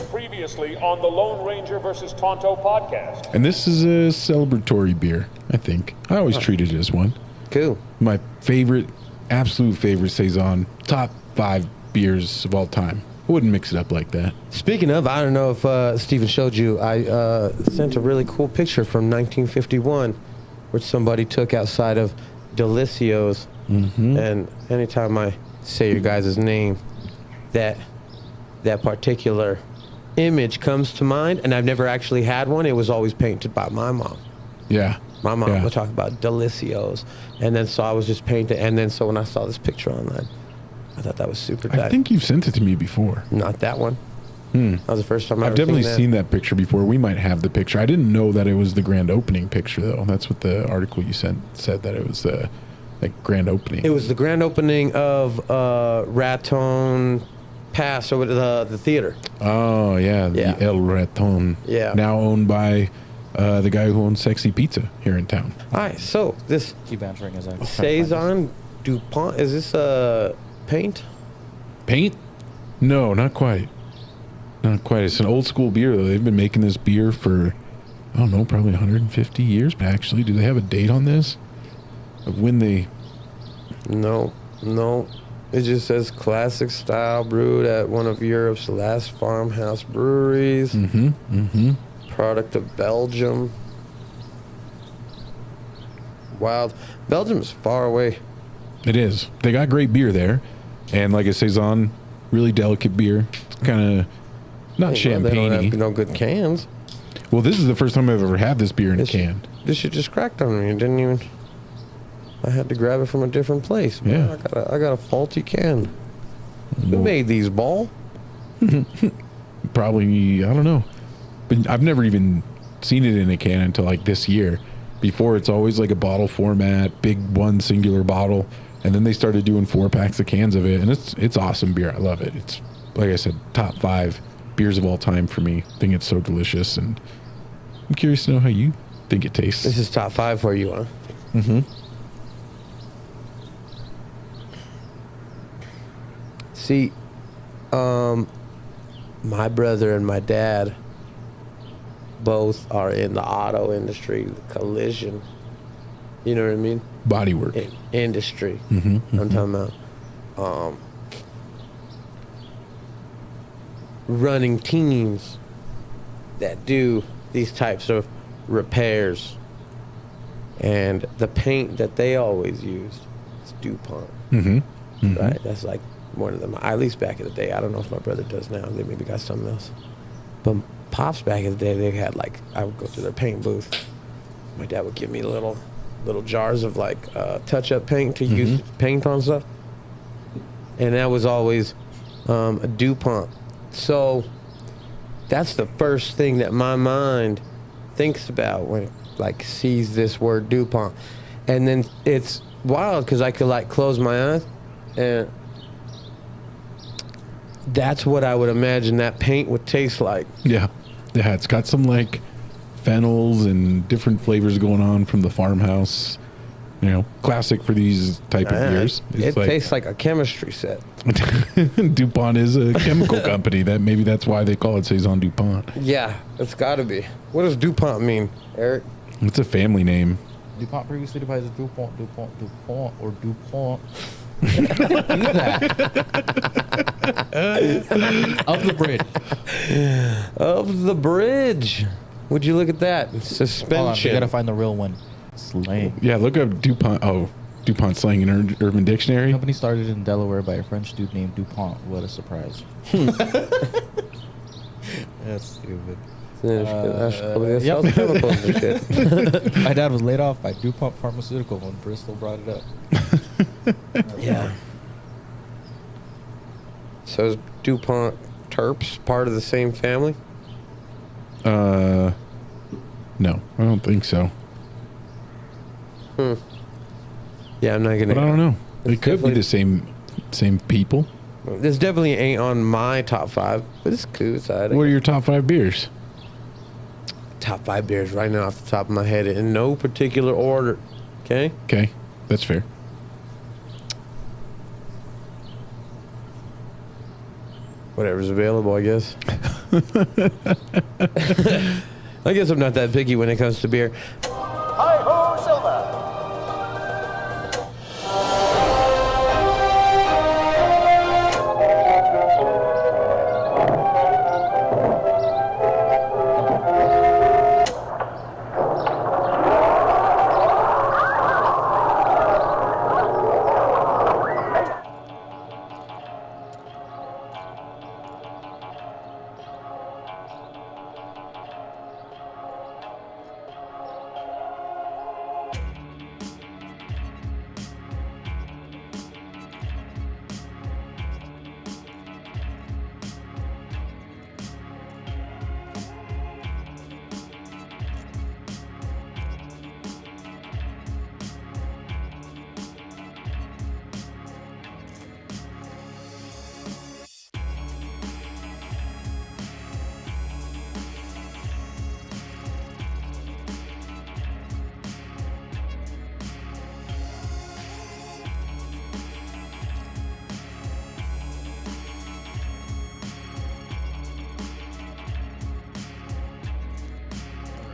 Previously on the Lone Ranger versus Tonto podcast. And this is a celebratory beer, I think. I always treated it as one. Cool. My favorite, absolute favorite Saison, top 5 beers of all time. I wouldn't mix it up like that. Speaking of, I don't know if Steven showed you, I sent a really cool picture from 1951, which somebody took outside of DiLisio's. Mm-hmm. And anytime I say your guys' name, that particular image comes to mind, and I've never actually had one. It was always painted by my mom. Yeah. My mom would talk about DiLisio's, and then so I was just painted, and then so when I saw this picture online, I thought that was super tight. I think you've sent it to me before. Not that one. That was the first time I've definitely seen that picture before. We might have the picture. I didn't know that it was the grand opening picture, though. That's what the article you sent said, that it was the grand opening. It was the grand opening of Raton Pass over to the theater. Oh, yeah. The El Raton. Yeah. Now owned by the guy who owns Sexy Pizza here in town. All right, so this Keep answering as I Saison DuPont, is this paint? Paint? No, not quite. Not quite. It's an old school beer, though. They've been making this beer for, I don't know, probably 150 years, actually. Do they have a date on this? Of when they... No. It just says classic style brewed at one of Europe's last farmhouse breweries. Product of Belgium. Wild. Belgium is far away. It is. They got great beer there. And like a Saison, really delicate beer. It's kind of not champagne-y. They don't have no good cans. Well, this is the first time I've ever had this beer in a can. This shit just cracked on me. It didn't even... I had to grab it from a different place. Man, Yeah. I got a faulty can. Who made these, Ball? Probably, I don't know. But I've never even seen it in a can until like this year. Before, it's always like a bottle format, big one singular bottle. And then they started doing 4-packs of cans of it. And it's awesome beer. I love it. It's, like I said, top 5 beers of all time for me. I think it's so delicious. And I'm curious to know how you think it tastes. This is top 5 for you, huh? Mm-hmm. See, my brother and my dad both are in the auto industry, the collision. You know what I mean? Bodywork. Industry. Mm-hmm. I'm talking about running teams that do these types of repairs. And the paint that they always used is DuPont. Mm-hmm. Mm-hmm. Right? That's like one of them, at least back in the day. I don't know if my brother does now. They maybe got something else. But Pops back in the day, they had like, I would go through their paint booth. My dad would give me little jars of like touch-up paint to use paint on stuff. And that was always a DuPont. So that's the first thing that my mind thinks about when it like sees this word DuPont. And then it's wild because I could like close my eyes and that's what I would imagine that paint would taste like. Yeah. Yeah, it's got some like fennels and different flavors going on from the farmhouse. You know, classic for these type of beers. It tastes like a chemistry set. DuPont is a chemical company. Maybe that's why they call it Saison DuPont. Yeah, it's got to be. What does DuPont mean, Eric? It's a family name. DuPont previously devised DuPont, or DuPont. Do that. Of the bridge. Of the bridge. Would you look at that? Suspension. Hold on, we gotta find the real one. Slang. Yeah, look up DuPont. Oh, DuPont slang in Urban Dictionary. The company started in Delaware by a French dude named DuPont. What a surprise. That's stupid. Yep. Chemicals and shit. My dad was laid off by DuPont Pharmaceutical when Bristol brought it up. Yeah. So is DuPont Terps part of the same family? No, I don't think so. Yeah, I'm not gonna. But I don't know. It could be the same people. This definitely ain't on my top 5, but it's cool. It's all right. What are your top 5 beers? Top 5 beers right now off the top of my head in no particular order. Okay? Okay, that's fair. Whatever's available, I guess. I guess I'm not that picky when it comes to beer. Hi-ho, Silver!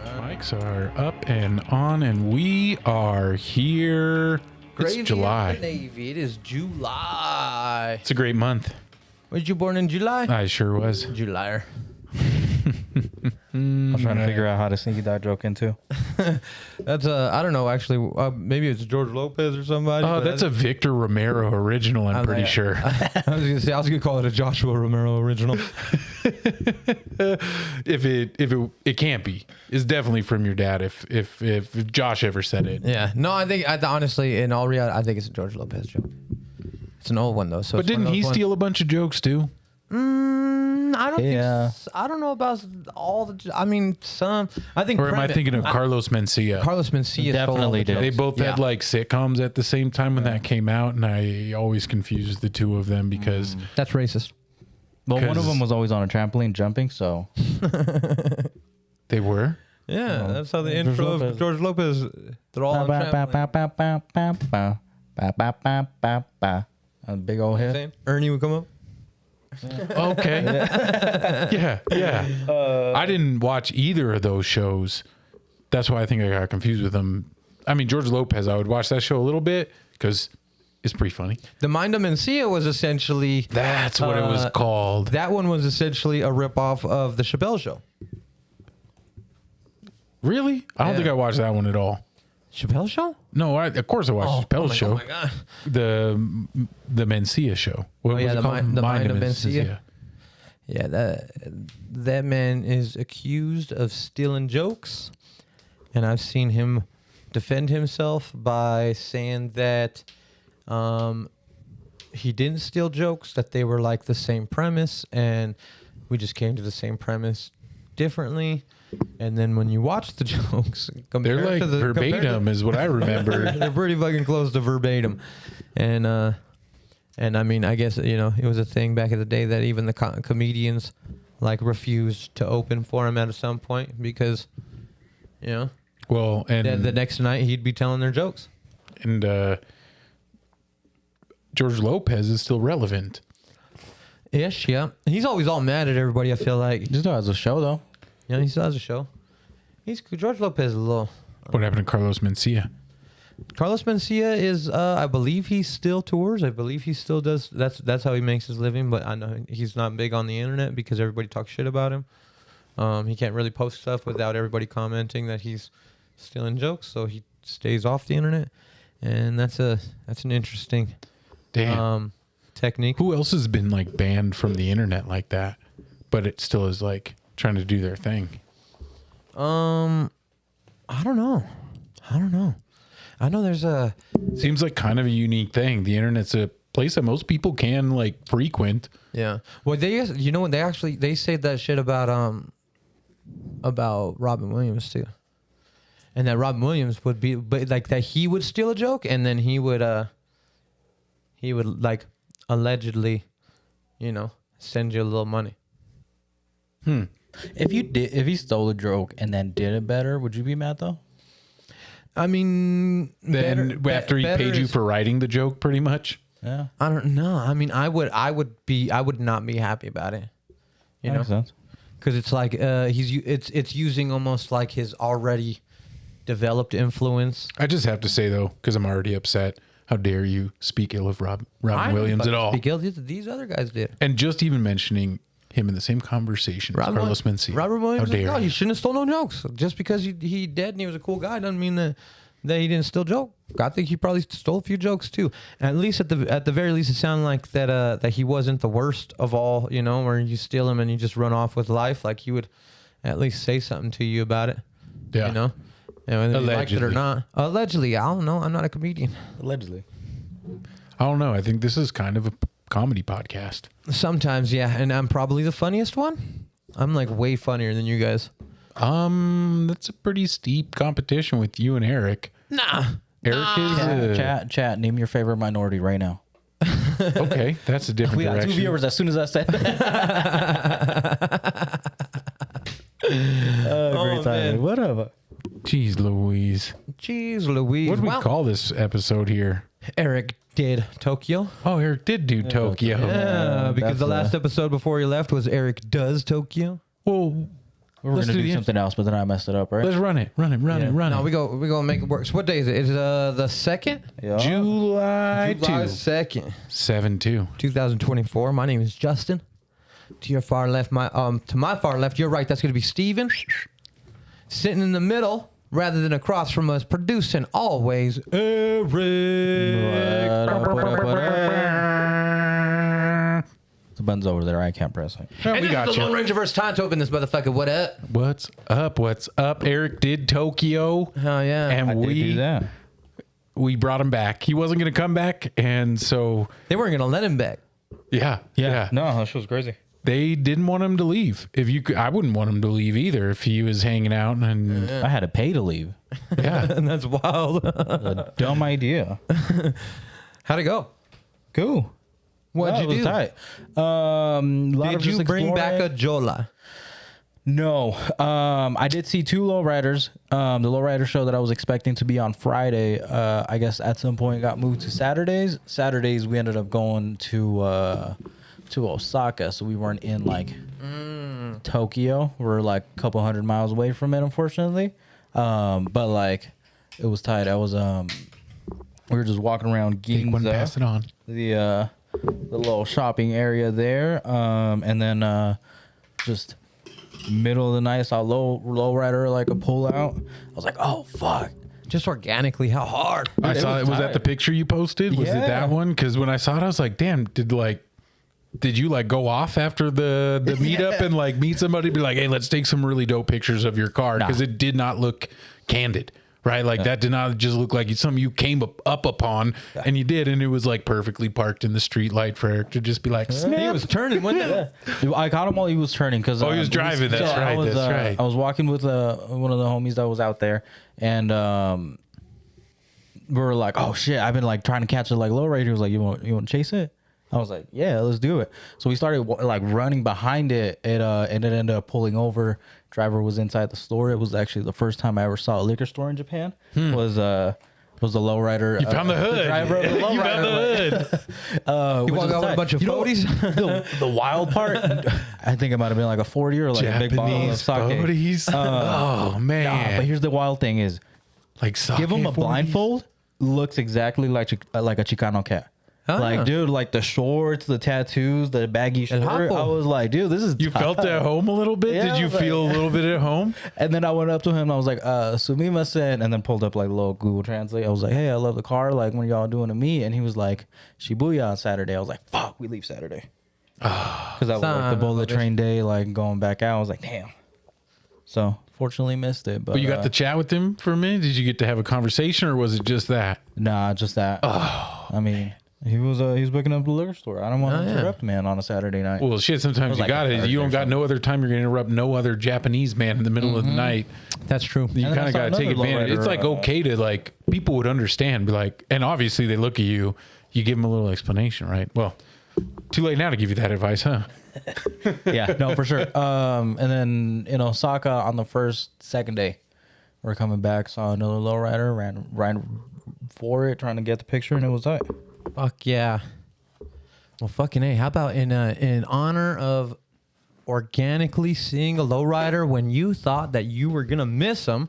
Mics are up and on, and we are here. It's July. Navy. It is July. It's a great month. Was you born in July? I sure was. Julier. I was trying to figure out how to sneaky that joke into. That's I don't know actually. Maybe it's George Lopez or somebody. Oh, that's a Victor Romero original, I'm pretty sure. I was gonna call it a Joshua Romero original. If it can't be. It's definitely from your dad if Josh ever said it. Yeah. No, I think honestly, in all reality, I think it's a George Lopez joke. It's an old one though. So But didn't he steal a bunch of jokes too? I don't. Yeah. I don't know about all the. I mean, some. I think. Or am I thinking of Carlos Mencia? Carlos Mencia Definitely did. They both had like sitcoms at the same time when that came out, and I always confused the two of them because That's racist. Well, one of 'Cause- them was always on a trampoline jumping, so they were. Yeah, that's how the intro of George Lopez. They're all on trampoline. a big old hit. Ernie would come up. Okay. yeah. I didn't watch either of those shows. That's why I think I got confused with them. I mean, George Lopez, I would watch that show a little bit because it's pretty funny. The Mind of Mencia was essentially. That's what it was called. That one was essentially a ripoff of the Chappelle Show. Really? I don't Yeah. think I watched that one at all. Chappelle Show? No, of course I watched Chappelle's show. Oh my god. The Mencia show. What was yeah, it the called? Mind of Mencia. Yeah, that man is accused of stealing jokes, and I've seen him defend himself by saying that he didn't steal jokes, that they were like the same premise, and we just came to the same premise differently. And then when you watch the jokes, They're like verbatim is what I remember. they're pretty fucking close to verbatim. And I mean, I guess, you know, it was a thing back in the day that even the comedians like refused to open for him at some point because, you know, Well, and the next night he'd be telling their jokes. and George Lopez is still relevant. Ish, yeah. He's always all mad at everybody, I feel like. He still has a show though. Yeah, he still has a show. George Lopez is a little. What happened to Carlos Mencia? Carlos Mencia is, I believe he still tours. I believe he still does. That's how he makes his living. But I know he's not big on the internet because everybody talks shit about him. He can't really post stuff without everybody commenting that he's stealing jokes. So he stays off the internet, and that's an interesting technique. Who else has been like banned from the internet like that, but it still is like trying to do their thing? I don't know. I know there's a. Seems like kind of a unique thing. The internet's a place that most people can like frequent. Yeah. Well, you know what, they said that shit about Robin Williams too, and that Robin Williams would be, but like that he would steal a joke and then he would like allegedly, you know, send you a little money. If he stole a joke and then did it better, would you be mad though? I mean, Then after he paid you for writing the joke, pretty much. Yeah, I don't know. I mean, I would not be happy about it. You that know, makes sense. because it's like it's using almost like his already developed influence. I just have to say though, because I'm already upset. How dare you speak ill of Robin Williams at all? These other guys did. And just even mentioning him in the same conversation as Carlos Mencia. Robert Williams, how dare he you? shouldn't have stole no jokes. Just because he dead and he was a cool guy doesn't mean that he didn't steal joke. I think he probably stole a few jokes too. At least at the very least, it sounded like that he wasn't the worst of all. You know, where you steal him and you just run off with life. Like he would at least say something to you about it. Yeah. You know, and whether you liked it or not. Allegedly, I don't know. I'm not a comedian. Allegedly. I don't know. I think this is kind of a comedy podcast. Sometimes, yeah, and I'm probably the funniest one. I'm like way funnier than you guys. That's a pretty steep competition with you and Eric. Nah. Eric is Chat. Name your favorite minority right now. okay. That's a different We got 2 direction. viewers as soon as I said that. Great timing. man. Whatever. Jeez Louise. Jeez Louise. What do we call this episode here? Eric did Tokyo. Oh, Eric did do Tokyo. Yeah, because that's the last episode before he left was Eric does Tokyo. Well, We were Let's gonna do do the something else, but then I messed it up, right? let's run it. Run it. No, we go make it work. So what day is it? It's the 2nd? Yeah. July 2. 2nd, 7-2. 2024. My name is Justin. To your far left, to my far left, you're right. That's gonna be Steven. Sitting in the middle, rather than across from us, producing always Eric. The button's over there. I can't press it. No, And we this got is the Lone you. Ranger versus Tonto in this motherfucker. What up? What's up? What's up? Eric did Tokyo. Oh yeah. And I did do that. we brought him back. He wasn't going to come back. And so, They weren't gonna let him back. yeah. No, that shit was crazy. They didn't want him to leave. If you could, I wouldn't want him to leave either if he was hanging out. And I had to pay to leave. yeah. And that's wild. A dumb idea. How'd it go? Cool. What'd you it was do? tight. Lot of Did you just bring back a exploring. Jola? No. I did see 2 lowriders. The lowrider show that I was expecting to be on Friday, I guess at some point got moved to Saturdays. Saturdays we ended up going to Osaka, so we weren't in like Tokyo. We're like a couple 100 miles away from it, unfortunately. But like it was tight. I was we were just walking around Take one, Ginza, pass it on. the little shopping area there, and then just middle of the night saw a low rider like a pull out. I was like, oh fuck. Just organically, how hard? I saw it. Was that tight. the picture you posted? Was it Yeah. that one? Because when I saw it, I was like, damn, did you like go off after the meetup and like meet somebody, be like, hey, let's take some really dope pictures of your car? Because it did not look candid, right? Like that did not just look like it's something you came up upon, and you did, and it was like perfectly parked in the street light for Eric to just be like, He snap. was turning, wasn't it? I caught him while he was turning because Oh, he was driving. That's right. That's right. I was walking with one of the homies that was out there, and we were like, "Oh shit!" I've been like trying to catch it like low rate. He was like, "You want to chase it?" I was like, "Yeah, let's do it." So we started like running behind it. And it ended up pulling over. Driver was inside the store. It was actually the first time I ever saw a liquor store in Japan. Was the lowrider. You found the hood. driver of the You found the hood. You walk out with a bunch of floaties? The wild part, I think it might have been like a 40 or like a big bottle of Japanese sake. bodies. Oh man! Nah, but here's the wild thing is, like sake give him a 40s. blindfold, looks exactly like a Chicano cat. Ah. Like, dude, like the shorts, the tattoos, the baggy shirt. Hapo. I was like, dude, this is You felt tight. at home a little bit? Yeah, Did I you was feel a like- little bit at home? And then I went up to him and I was like, sumimasen, and then pulled up like a little Google Translate. I was like, hey, I love the car. Like, when y'all doing to meet? And he was like, Shibuya on Saturday. I was like, fuck, we leave Saturday. Because that was like the bullet train day, like going back out. I was like, damn. So fortunately missed it. But But you got to chat with him for a minute? Did you get to have a conversation, or was it just that? Nah, just that. I mean, he was booking up the liquor store. I don't want to interrupt man on a Saturday night. Well, shit, sometimes you like got a it. Thursday You don't or got no other time you're going to interrupt no other Japanese man in the middle of the night. That's true. You And then kind I of saw got to take another advantage. lowrider, It's like okay to like, people would understand, be like, and obviously they look at you, you give them a little explanation, right? Well, too late now to give you that advice, huh? Yeah, no, for sure. And then in Osaka on the second day, we're coming back, saw another lowrider, ran for it, trying to get the picture, and it was tight. Fuck yeah. Well, fucking A. How about in honor of organically seeing a lowrider when you thought that you were gonna miss him.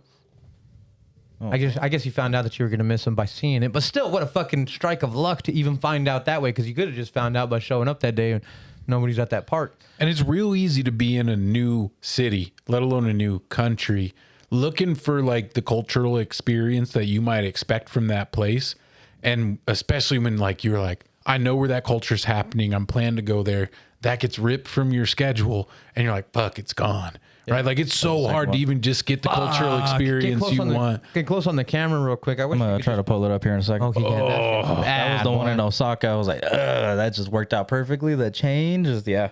I guess you found out that you were gonna miss him by seeing it, but still, what a fucking strike of luck to even find out that way, because you could have just found out by showing up that day and nobody's at that park. And it's real easy to be in a new city, let alone a new country, looking for like the cultural experience that you might expect from that place. And especially when like you're like, I know where that culture's happening, I'm planning to go there. That gets ripped from your schedule and you're like, fuck, it's gone. Yeah. Right? Like it's so hard to even just get the cultural experience you want. Get close on the camera real quick. I wish I'm going to try to pull it up here in a second. That was the one in Osaka. I was like, that just worked out perfectly. The change is, That's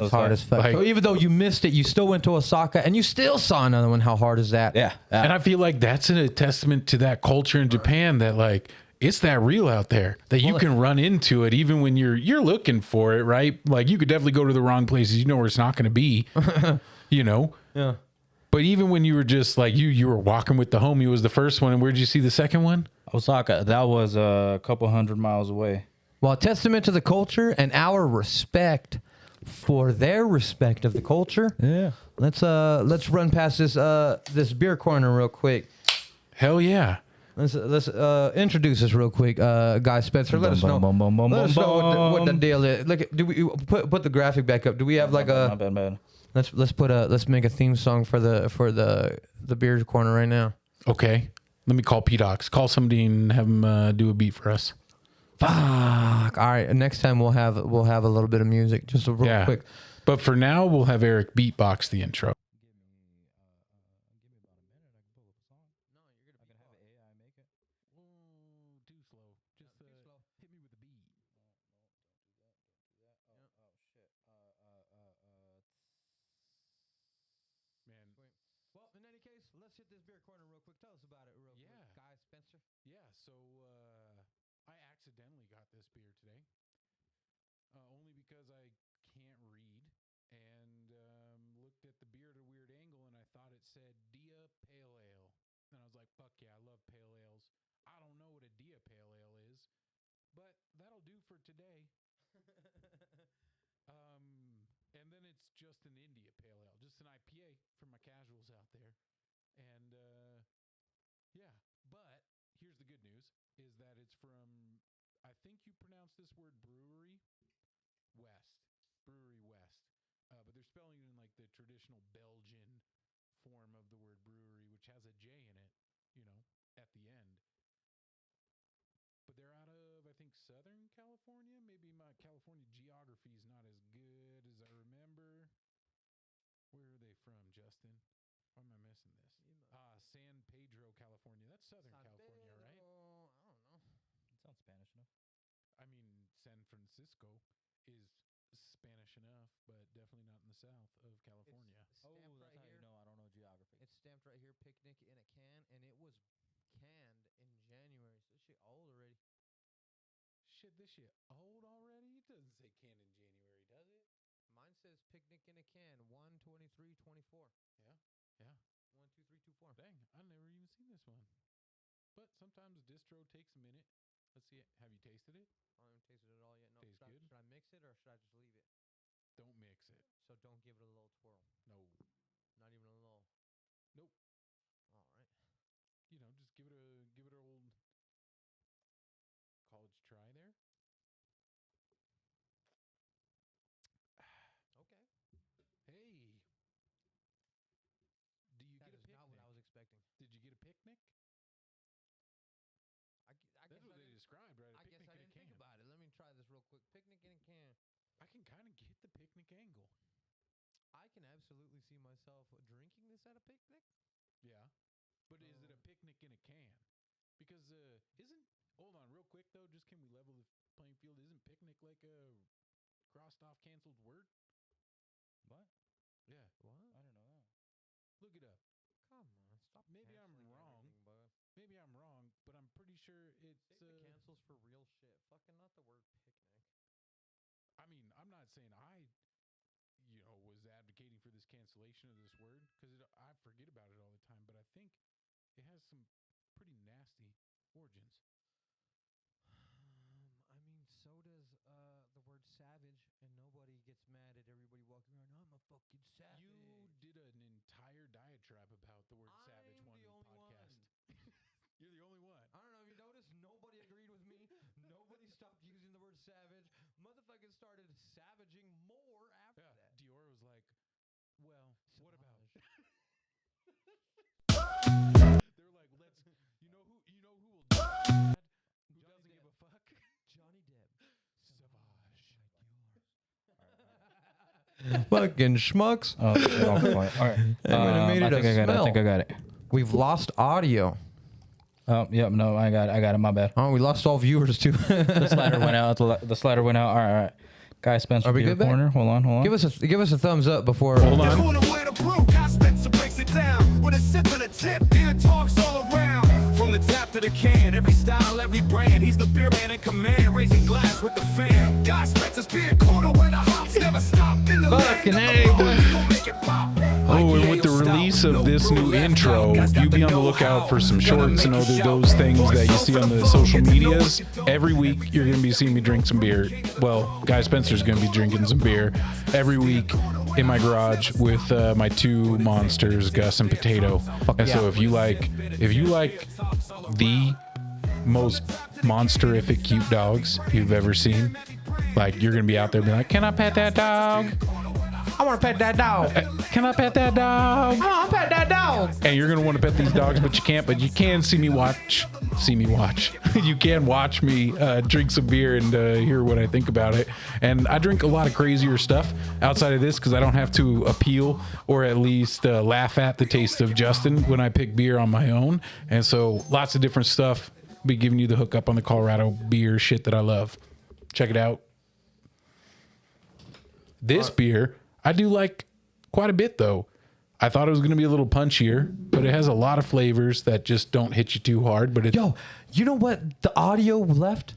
hard as fuck. Like, so even though you missed it, you still went to Osaka and you still saw another one. How hard is that? Yeah. And I feel like that's a testament to that culture in Japan that like, it's that real out there that you can run into it even when you're looking for it, right? Like you could definitely go to the wrong places. You know where it's not going to be, you know? Yeah. But even when you were just like, you were walking with the homie was the first one. And where'd you see the second one? Osaka. That was a couple 100 miles away. Well, a testament to the culture and our respect for their respect of the culture. Yeah. Let's run past this beer corner real quick. Hell yeah. Let's introduce us real quick, Guy Spencer. Let us know what the deal is. Look, do we put the graphic back up? Do we have like a? Bad. Let's make a theme song for the beer corner right now. Okay, let me call P-Docs. Call somebody and have him do a beat for us. Fuck. All right. Next time we'll have a little bit of music, just real quick. But for now, we'll have Eric beatbox the intro. Well, in any case, let's hit this beer corner real quick. Tell us about it real quick, Guy Spencer. Yeah, so I accidentally got this beer today, only because I can't read, and looked at the beer at a weird angle, and I thought it said Dia Pale Ale, and I was like, fuck yeah, I love pale ales. I don't know what a Dia Pale Ale is, but that'll do for today. And then it's just an India Pale Ale, just an IPA for my casuals out there. And yeah, but here's the good news is that it's from, I think you pronounce this word Brewery West, but they're spelling it in like the traditional Belgian form of the word brewery, which has a J in it, you know, at the end. But they're out of, I think, Southern California. Maybe my California geography is not as good as I remember. Where are they from, Justin? Why am I missing this? San Pedro, California. That's Southern California, right? I don't know. It sounds Spanish enough. I mean, San Francisco is Spanish enough, but definitely not in the south of California. It's stamped right here. I don't know geography. It's stamped right here, picnic in a can, and it was canned in January. So this shit old already. Shit, this shit old already? It doesn't say can in January, does it? Mine says picnic in a can, 1/23/24. Yeah. 1, 2, 3, 2, 4. Dang, I've never even seen this one. But sometimes distro takes a minute. Let's see it. Have you tasted it? I haven't tasted it all yet. No. Tastes good? Should I mix it or should I just leave it? Don't mix it. So don't give it a little twirl. No. Not even a little. Nope. All right. You know, just give it a old college try there. Okay. Hey. Do you That get a is picnic? not what I was expecting. Did you get a picnic? I That's guess what I they didn't- described, right? A I guess picnic I in a didn't think can. about it. Let me try this real quick. Picnic in a can. I can kind of get the picnic angle. I can absolutely see myself drinking this at a picnic. Yeah. But is it a picnic in a can? Because hold on real quick though, just can we level the playing field? Isn't picnic like a crossed off canceled word? What? Yeah. What? I didn't know that. Look it up. Come on, stop. Maybe I'm canceling wrong. everything, bud. Maybe I'm wrong, but I'm pretty sure it's Save the cancels for real shit. Fucking not the word picnic. I mean, I'm not saying I was advocating for this cancellation of this word because I forget about it all the time, but I think it has some pretty nasty origins. I mean, so does the word savage, and nobody gets mad at everybody walking around. I'm a fucking savage. You did an entire diatribe about the word savage I'm one the only podcast. You're the only one. I don't know if you noticed, nobody agreed with me. Nobody stopped using the word savage. Motherfuckers started savaging more after that. Dior was like, well, what about? They're like, let's. You know who will do that? Who doesn't give a fuck? Johnny Depp. Savage. Fucking schmucks. Oh, shit, all right. Made it I think I got it. We've lost audio. Oh, yep. No, I got it. My bad. Oh, we lost all viewers too. The slider went out. The slider went out. All right. Guy Spencer, Are we beer good back? corner. Hold on. Give us a thumbs up before. Hold on. Spencer breaks it down with a sip and a tip. Beer talks all around. From the tap to the can, every style, every brand. He's the beer man in command, raising glass with the fam. Guy Spencer's beer corner where the hops never stop. In the Fucking land A, of boy. the gonna make it pop. Oh, and with the release of this new intro, you be on the lookout for some shorts and other those things that you see on the social medias. Every week, you're going to be seeing me drink some beer. Well, Guy Spencer's going to be drinking some beer every week in my garage with my two monsters, Gus and Potato. And so if you like the most monsterific cute dogs you've ever seen, like you're going to be out there being like, can I pet that dog? I want to pet that dog. Can I pet that dog? I want to pet that dog. And you're gonna want to pet these dogs, but you can't. But you can see me watch. You can watch me drink some beer and hear what I think about it. And I drink a lot of crazier stuff outside of this because I don't have to appeal or at least laugh at the taste of Justin when I pick beer on my own. And so lots of different stuff. Be giving you the hookup on the Colorado beer shit that I love. Check it out. This beer I do like quite a bit though. I thought it was going to be a little punchier, but it has a lot of flavors that just don't hit you too hard. But Yo, you know what? The audio left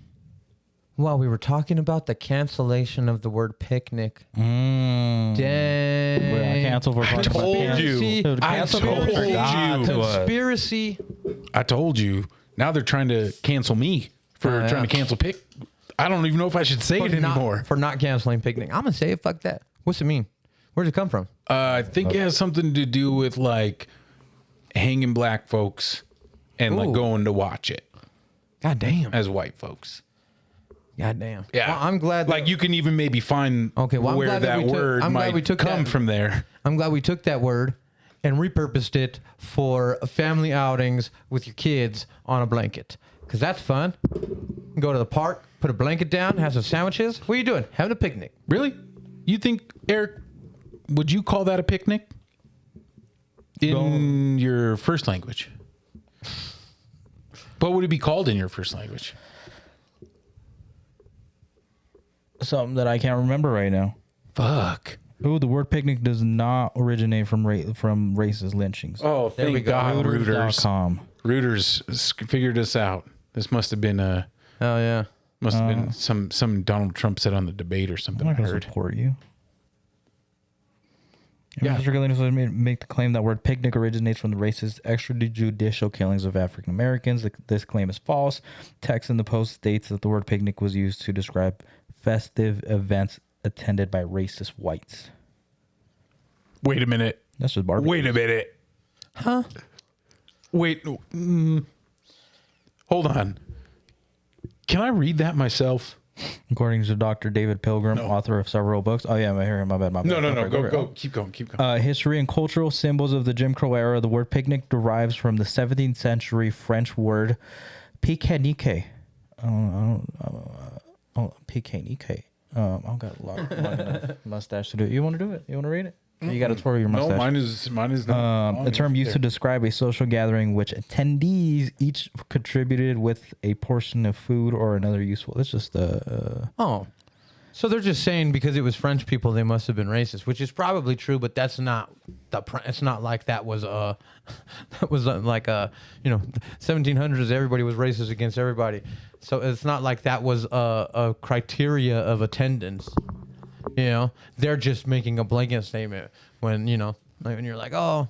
while we were talking about the cancellation of the word picnic. Dang. I canceled for I told you. Dude, I cancel told culture got you. to us. Conspiracy. I told you. Now they're trying to cancel me for Oh, yeah. trying to cancel pick. I don't even know if I should say it anymore. For not canceling picnic. I'm going to say it. Fuck that. What's it mean? Where'd it come from? I think it has something to do with like hanging black folks and like Ooh. going to watch it God damn. as white folks. God damn. Yeah, Well, I'm glad. Like you can even maybe find Okay, well, I'm where glad that we took- word I'm glad might we took come that- from there. I'm glad we took that word and repurposed it for family outings with your kids on a blanket. Because that's fun. Go to the park, put a blanket down, have some sandwiches. What are you doing? Having a picnic. Really? You think, Eric, would you call that a picnic in your first language? What would it be called in your first language? Something that I can't remember right now. Fuck. Ooh, the word picnic does not originate from racist lynchings. Oh, There we thank go. God, Reuters. Reuters.com. Reuters figured us out. This must have been Oh, yeah. some Donald Trump said on the debate or something. I'm I not going to heard. support you. Yeah. Yeah. Make the claim that word picnic originates from the racist extrajudicial killings of African Americans. This claim is false. Text in the post states that the word picnic was used to describe festive events attended by racist whites. Wait a minute. That's just barbecue. Wait a minute. Huh? Wait. Hold on. Can I read that myself? According to Dr. David Pilgrim, author of several books. Oh, yeah, I hear him. My bad. No. Okay, Go. Keep going. History and cultural symbols of the Jim Crow era. The word picnic derives from the 17th century French word pique-nique. Pique-nique. I've got long enough mustache to do it. You want to do it? You want to read it? You got to twirl your mustache. No, mine is not. A term used to describe a social gathering which attendees each contributed with a portion of food or another useful. It's just Oh. So they're just saying because it was French people, they must have been racist, which is probably true, but that's not it's not like that was like 1700s, everybody was racist against everybody. So it's not like that was a criteria of attendance. You know, they're just making a blanket statement when, like when you're like, oh,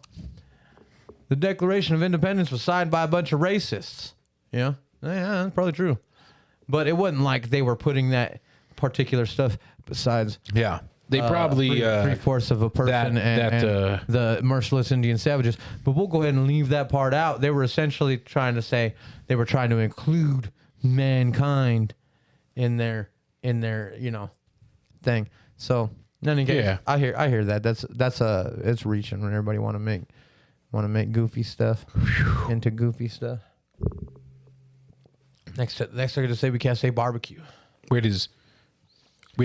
the Declaration of Independence was signed by a bunch of racists. Yeah, that's probably true. But it wasn't like they were putting that particular stuff besides. Yeah. They probably three-fourths of a person and the merciless Indian savages. But we'll go ahead and leave that part out. They were essentially trying to say they were trying to include mankind in their thing. So in any case, Yeah. I hear that. It's reaching when everybody want to make goofy stuff into goofy stuff. Next they're gonna say we can't say barbecue. Wait, we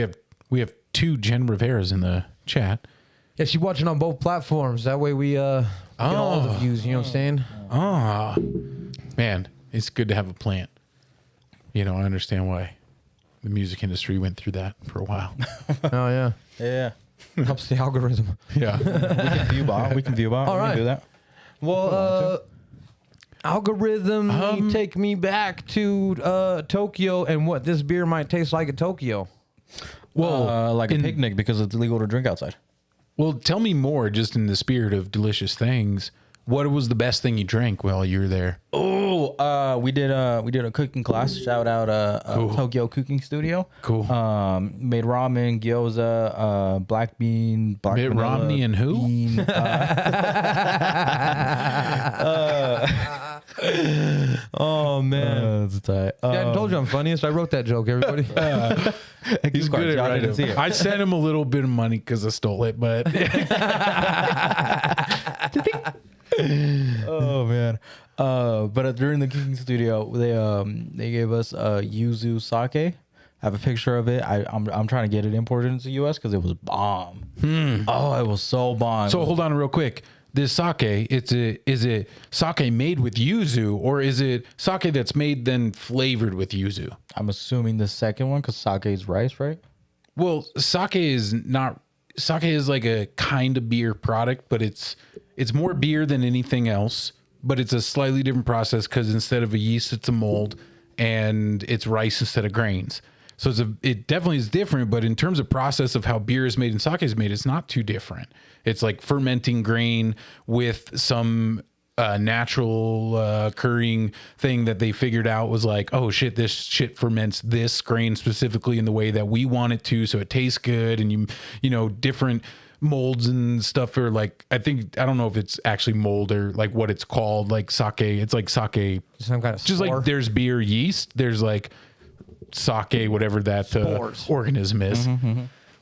have 2 Jen Riveras in the chat. Yeah, she's watching on both platforms. That way we get all the views. You know what I'm saying? Man, it's good to have a plant. I understand why the music industry went through that for a while. Oh yeah, Yeah. helps the algorithm. Yeah. We can view bot. All We right. can do that. Well, algorithm, take me back to Tokyo and what this beer might taste like at Tokyo. Well, like a picnic because it's illegal to drink outside. Well, tell me more, just in the spirit of delicious things. What was the best thing you drank while you were there? Oh, we did a cooking class. Shout out Cool. Tokyo Cooking Studio. Cool. Made ramen, gyoza, black bean, black Mitt vanilla Romney and who? bean, Oh man, that's tight. yeah, I told you I'm funniest. I wrote that joke. Everybody. He's good at Y'all writing. didn't see it. I sent him a little bit of money because I stole it, but Oh man. But during the cooking studio, they gave us yuzu sake. I have a picture of it. I'm trying to get it imported into the U.S. because it was bomb. Oh, it was so bomb. So hold on real quick. This sake, is it sake made with yuzu, or is it sake that's made then flavored with yuzu? I'm assuming the second one because sake is rice, right? Well, sake is like a kind of beer product, but it's more beer than anything else, but it's a slightly different process because instead of a yeast, it's a mold, and it's rice instead of grains. So it definitely is different, but in terms of process of how beer is made and sake is made, it's not too different. It's like fermenting grain with some natural occurring thing that they figured out was like, oh shit, this shit ferments this grain specifically in the way that we want it to, so it tastes good. And you know different molds and stuff are like, I don't know if it's actually mold or like what it's called, like sake. It's like sake, Some kind of just spore. like there's beer yeast, there's like sake, whatever that organism is.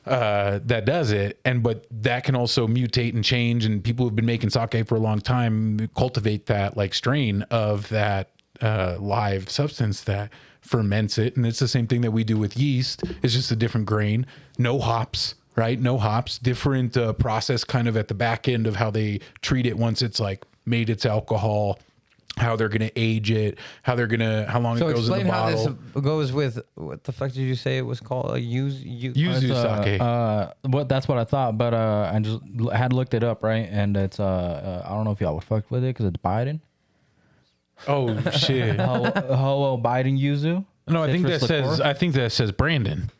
That does it, but that can also mutate and change, and people who've been making sake for a long time cultivate that like strain of that live substance that ferments it. And it's the same thing that we do with yeast. It's just a different grain, no hops, right? No hops, different process kind of at the back end of how they treat it once it's like made its alcohol, how they're going to age it, how long it goes in the bottle. Explain how this goes with, what the fuck did you say it was called? Yuzu sake. That's what I thought, but I just had looked it up, right? And it's I don't know if y'all were fucked with it because it's Biden. Oh shit! Ho Biden yuzu. No, I think that says Brandon.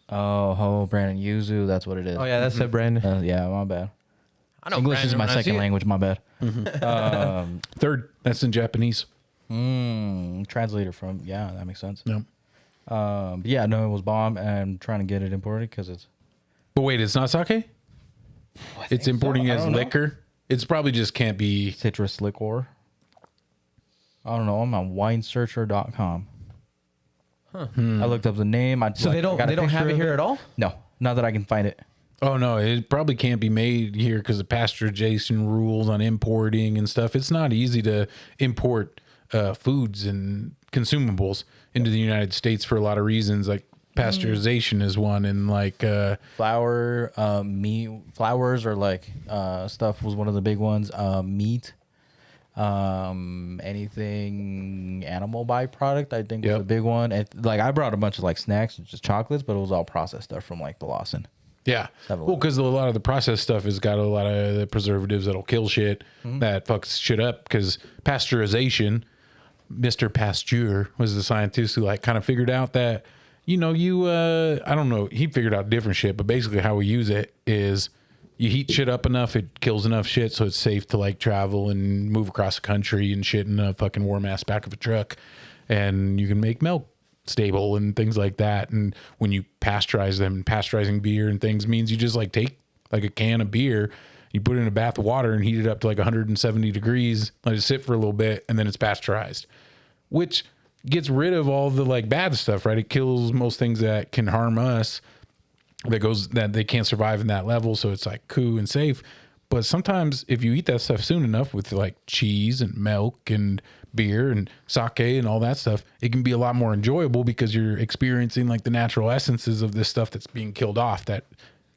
Oh, Ho Brandon yuzu. That's what it is. Oh yeah, that's it, Brandon. Yeah, my bad. I know English is Brandon my when I see second it. language. My bad. Third, that's in Japanese. Translator from that makes sense. No, But yeah, no, it was bomb, and I'm trying to get it imported because it's. but wait, it's not sake. It's importing I as don't know. liquor. It's probably just can't be. Citrus liqueur. I don't know. I'm on winesearcher.com. I looked up the name. So they don't have it here at all? No, not that I can find it. Oh no, it probably can't be made here because of pasteurization rules on importing and stuff. It's not easy to import foods and consumables into the United States for a lot of reasons. Like pasteurization is one, and like Flour, meat, flowers or like stuff was one of the big ones. Meat, anything animal byproduct, I think was a big one. Like I brought a bunch of like snacks and just chocolates, but it was all processed stuff from like the Lawson. yeah. have a Well, because a lot of the processed stuff has got a lot of the preservatives that'll kill shit, that fucks shit up. Because pasteurization, Mr. Pasteur was the scientist who like kind of figured out that, I don't know, he figured out different shit, but basically how we use it is you heat shit up enough, it kills enough shit so it's safe to like travel and move across the country and shit in a fucking warm ass back of a truck, and you can make milk stable and things like that. And when you pasteurize them, pasteurizing beer and things means you just like take like a can of beer, you put it in a bath of water and heat it up to like 170 degrees, let it sit for a little bit, and then it's pasteurized, which gets rid of all the like bad stuff, right? It kills most things that can harm us, that they can't survive in that level. So it's like cool and safe. But sometimes if you eat that stuff soon enough with like cheese and milk and beer and sake and all that stuff, it can be a lot more enjoyable because you're experiencing like the natural essences of this stuff that's being killed off that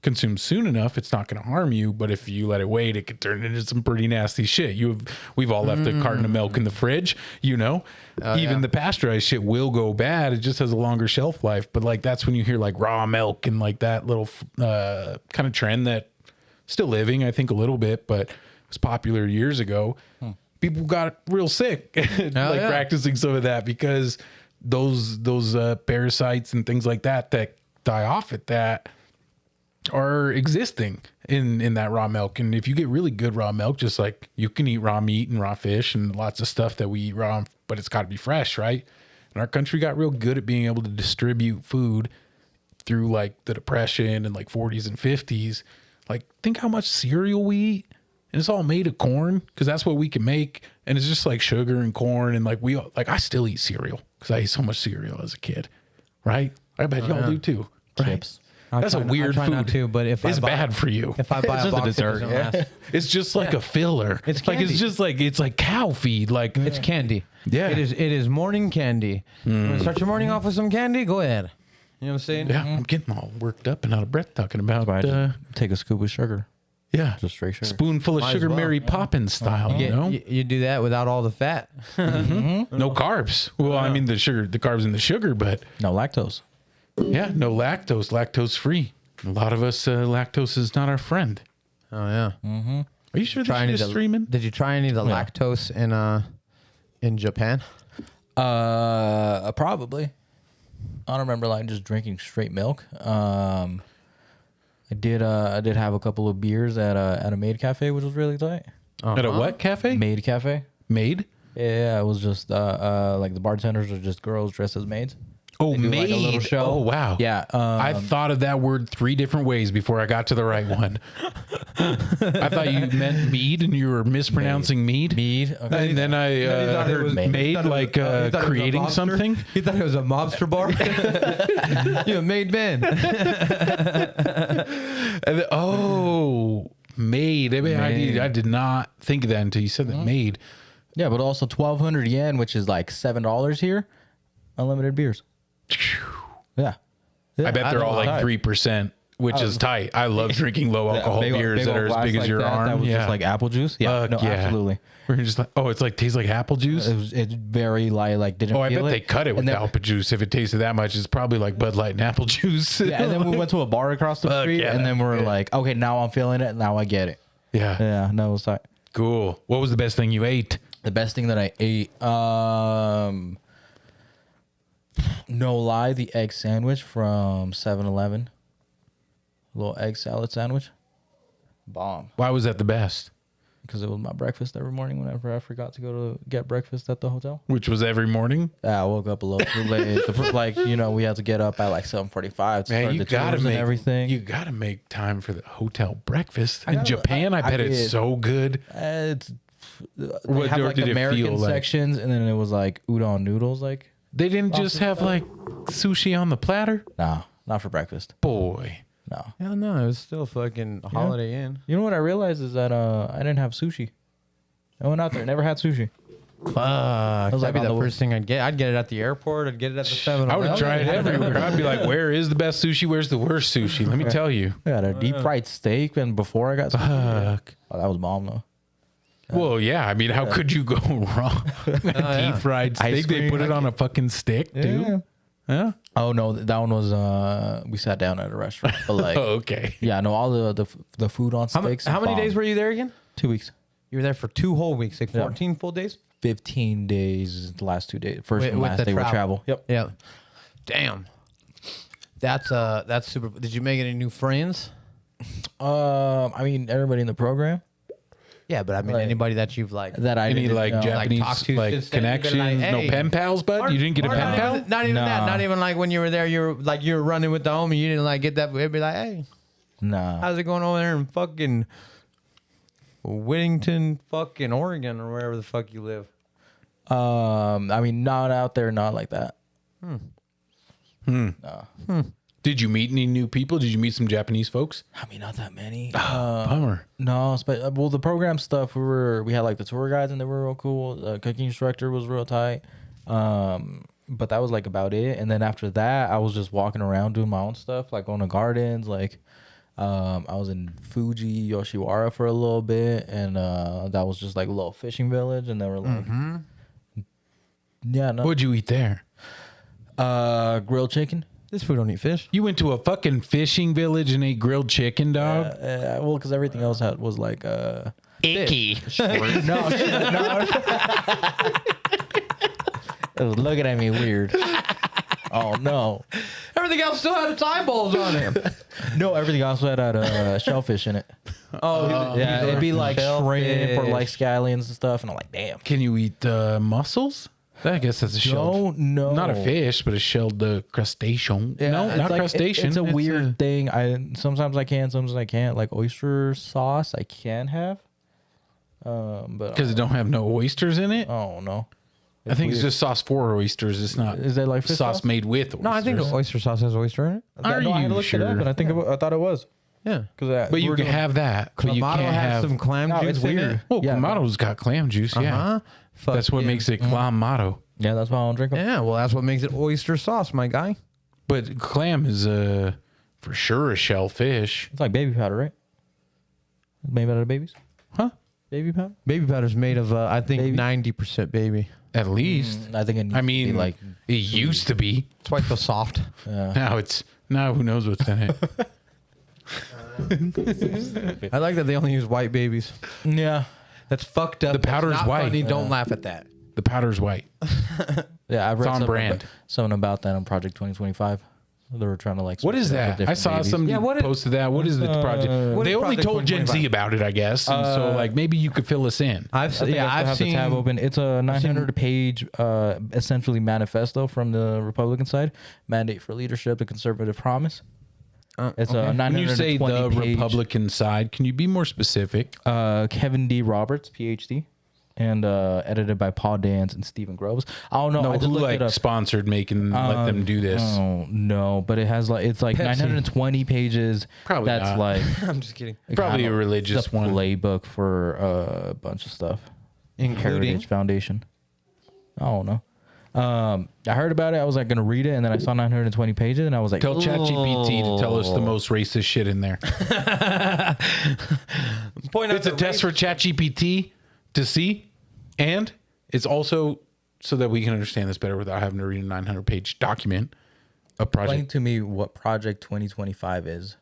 consumed soon enough. It's not going to harm you, but if you let it wait, it could turn into some pretty nasty shit. We've all left a carton of milk in the fridge, even the pasteurized shit will go bad. It just has a longer shelf life. But like, that's when you hear like raw milk and like that little kind of trend that still living, I think a little bit, but it was popular years ago. People got real sick practicing some of that because those parasites and things like that die off at that are existing in that raw milk. And if you get really good raw milk, just like you can eat raw meat and raw fish and lots of stuff that we eat raw, but it's got to be fresh, right? And our country got real good at being able to distribute food through like the Depression and like 40s and 50s. Like, think how much cereal we eat, and it's all made of corn because that's what we can make. And it's just like sugar and corn. And like I still eat cereal because I ate so much cereal as a kid, right? I bet y'all do too. Right? Chips. That's a weird food. Not to, but if it's bad for you. If I buy a box, dessert, it doesn't last. It's just like a filler. It's like candy. it's like cow feed. Like It's candy. Yeah. It is morning candy. You want to start your morning off with some candy? Go ahead. You know what I'm saying? yeah, I'm getting all worked up and out of breath talking about. Take a scoop of sugar. Yeah, Just straight sugar. spoonful of Might as sugar, well. Mary Poppins style. You do that without all the fat. No carbs. Well, I mean the carbs in the sugar, but No lactose. yeah, no lactose free. A lot of us, lactose is not our friend. Oh yeah. Are you sure Try this any is of the- streaming? Did you try any of the lactose in Japan? Probably. I don't remember like just drinking straight milk. I did have a couple of beers at a maid cafe, which was really tight. At a what cafe? Maid cafe. Maid? Yeah, it was just like the bartenders are just girls dressed as maids. Oh, They do, maid. like, a little show. Oh, wow. Yeah, I thought of that word 3 different ways before I got to the right one. I thought you meant mead and you were mispronouncing mead. Mead. Okay. And then I thought it heard was- maid like creating something. He thought it was a mobster bar. You a made man. And then, oh, maid. I mean, I did not think of that until you said that maid. Yeah, but also 1,200 yen, which is like $7 here. Unlimited beers. Yeah. I bet they're all like tight. 3%, which is tight. I love drinking low alcohol Big ol- beers big that ol' are as glass big as like your that, arm. That was just like apple juice. Yeah, Fuck no, absolutely. We're just like, oh, it's like tastes like apple juice. It's very light, like didn't Oh, I feel bet it. they cut it with And then- apple juice. If it tasted that much, it's probably like Bud Light and apple juice. Yeah, and then we went to a bar across the Fuck street, yeah. and then we were like, okay, now I'm feeling it. Now I get it. yeah. Yeah, no, it was tight. Cool. What was the best thing you ate? The best thing that I ate, no lie, the egg sandwich from 7-Eleven. Little egg salad sandwich. Bomb. Why was that the best? Because it was my breakfast every morning whenever I forgot to go to get breakfast at the hotel. Which was every morning? I woke up a little too late. We had to get up at like 7:45 to Man, start you the gotta tours make and everything. You gotta make time for the hotel breakfast. In gotta- Japan, I bet it's did. so good. It's they What- have or like did it American feel like? sections, and then it was like udon noodles. Like, They didn't just have like sushi on the platter? no, not for breakfast. Boy. No. Hell no, it was still fucking Holiday Inn. You know what I realized is that I didn't have sushi. I went out there, never had sushi. Fuck. was That'd like be on the the- first thing I'd get. I'd get it at the airport. I'd get it at the 7-Eleven. I would have tried everywhere. I'd be like, where is the best sushi? Where's the worst sushi? Let me tell you. I had a deep fried steak, and before I got sushi, Fuck. oh, that was bomb though. Well, yeah. I mean, how could you go wrong? yeah. Deep fried Ice steak. They cream. put it on a fucking stick, too. Yeah. Oh no, that one was we sat down at a restaurant, but like, Oh, okay. yeah, no, all the food on steaks. How many days were you there again? 2 weeks. You were there for 2 whole weeks, like 14 full days? 15 days. The last 2 days. First and With last the day were travel. Yep. Yeah. Damn. That's super. Did you make any new friends? I mean, everybody in the program. Yeah, but I mean, Like, anybody that you've like that I Any didn't like know. Japanese talk to like since then, you've been connections? like, No hey. pen pals, bud. You didn't get a Or pen not pal? even, not even that. Nah. Not even like when you were there, you were running with the homie. You didn't like get that. It'd be like, hey, Nah. how's it going over there in fucking Whittington, fucking Oregon, or wherever the fuck you live? I mean, not out there, not like that. Did you meet any new people? Did you meet some Japanese folks? I mean, not that many. Bummer. No, well, the program stuff, we had like the tour guides and they were real cool. The cooking instructor was real tight. But that was like about it. And then after that, I was just walking around doing my own stuff, like going to gardens. Like, I was in Fuji, Yoshiwara for a little bit, and that was just like a little fishing village. And they were like, yeah, no, What'd you eat there? grilled chicken. This food don't eat fish. You went to a fucking fishing village and ate grilled chicken, dog? Well, because everything else was like Icky. no, it was looking at me weird. Oh no. Everything else still had its eyeballs on it. No, everything else had shellfish in it. Oh, Yeah, it'd be like shrimp or shellfish. like scallions and stuff, and I'm like, damn. Can you eat mussels? I guess that's a shelled. No, Not a fish, but a shelled crustacean. Yeah, no, it's not like, crustacean. It's a weird thing. Sometimes I can, sometimes I can't. Like oyster sauce, I can have. But because it don't have no oysters in it. oh no, I think it's just sauce for oysters. It's not. Is that like fish sauce sauce? made with oysters? No, I think the oyster sauce has oyster in it. Are no, I you looked it up, sure? and I think I thought it was. Yeah. Because But you can have that. But you Clamato can't has have. some clam No, juice it's in weird. it. Well, Yeah. Klamato's got clam juice. Yeah, Uh-huh. that's what Fucking- makes it Clamato. Yeah, that's why I don't drink them. Yeah, well, that's what makes it oyster sauce, my guy. But clam is for sure a shellfish. It's like baby powder, right? It's made out of babies. Huh? Baby powder. Baby powder's made of, I think, Baby. 90% baby. At least. I think it needs I to be mean, like it used to be. That's why it's so soft. Now who knows what's in it? I like that they only use white babies. yeah. That's fucked up. The powder's That's not white. Funny. Don't laugh at that. The powder's white. Yeah, I've read on brand. something about that on Project 2025. They were trying to like. What is switch it up with that? I different saw babies. somebody Yeah, what is- posted that. What is the project? what They is only Project told Gen 2025? Z about it, I guess. And so, like, maybe you could fill us in. I think I I've have seen. the tab open. It's a 900-page, essentially manifesto from the Republican side. Mandate for leadership, the conservative promise. It's a 920 When you say the page, Republican side, can you be more specific? Kevin D. Roberts, PhD, and edited by Paul Dance and Stephen Groves. I don't know. No, I just who looked like it up. sponsored making let them do this? Oh no, but it has like it's like Pepsi. 920 pages. Probably that's not. like I'm just kidding. Probably kind a of religious the one. playbook for a bunch of stuff. Including? Heritage Foundation. I don't know. I heard about it. I was like gonna read it, and then I saw 920 pages, and I was like, Tell ChatGPT to tell us the most racist shit in there. Point out It's a test for ChatGPT to see, and it's also so that we can understand this better without having to read a 900-page document. A explain project. to me what Project 2025 is.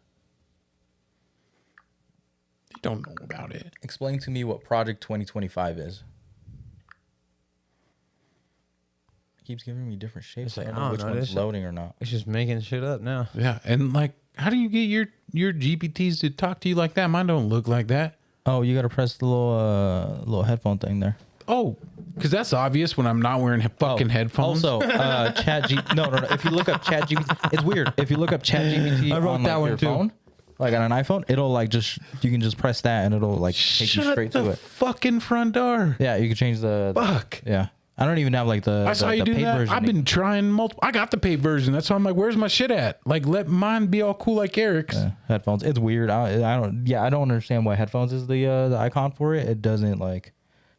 You don't know about it. Explain to me what Project 2025 is. Keeps giving me different shapes. I like, don't I know don't which know, one's this- loading or not. It's just making shit up now. Yeah, and like, how do you get your GPTs to talk to you like that? Mine don't look like that. Oh, you gotta press the little headphone thing there. Oh, because that's obvious when I'm not wearing fucking headphones. Also, no. If you look up ChatGPT, it's weird. If you look up ChatGPT I wrote on that like, one your too. phone, like on an iPhone, it'll like you can just press that and it'll like take you Shut straight the to it. fucking front door. Yeah, you can change the. Fuck. Yeah, I don't even have like the. I saw the you do paid that. version. I've been trying multiple. I got the paid version. That's why I'm like, where's my shit at? Like, let mine be all cool like Eric's. Headphones. It's weird. I don't. Yeah, I don't understand why headphones is the icon for it. It doesn't like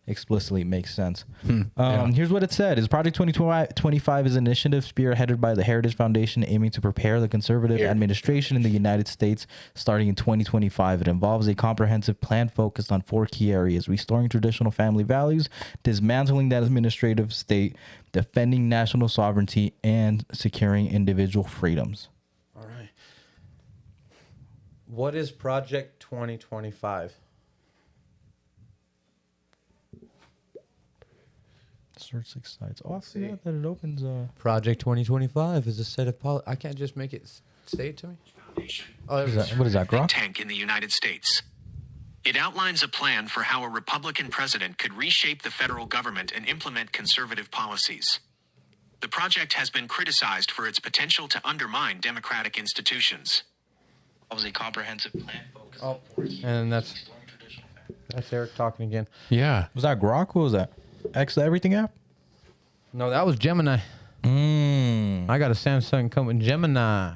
explicitly make sense. Here's what it said: is Project 2025 is an initiative spearheaded by the Heritage Foundation aiming to prepare the conservative administration in the United States starting in 2025. It involves a comprehensive plan focused on 4 key areas: restoring traditional family values, dismantling that administrative state, defending national sovereignty, and securing individual freedoms. All right. What is Project 2025? Search 6 sites. Oh, I forgot that it opens. Project 2025 is a set of I can't just make it say it to me. Oh, there we go. What is that, Grok? Tank in the United States. It outlines a plan for how a Republican president could reshape the federal government and implement conservative policies. The project has been criticized for its potential to undermine democratic institutions. That was a comprehensive plan focused on And that's Eric talking again. Yeah. Was that Grok? What was that? X everything app? No, that was Gemini. I got a Samsung coming Gemini.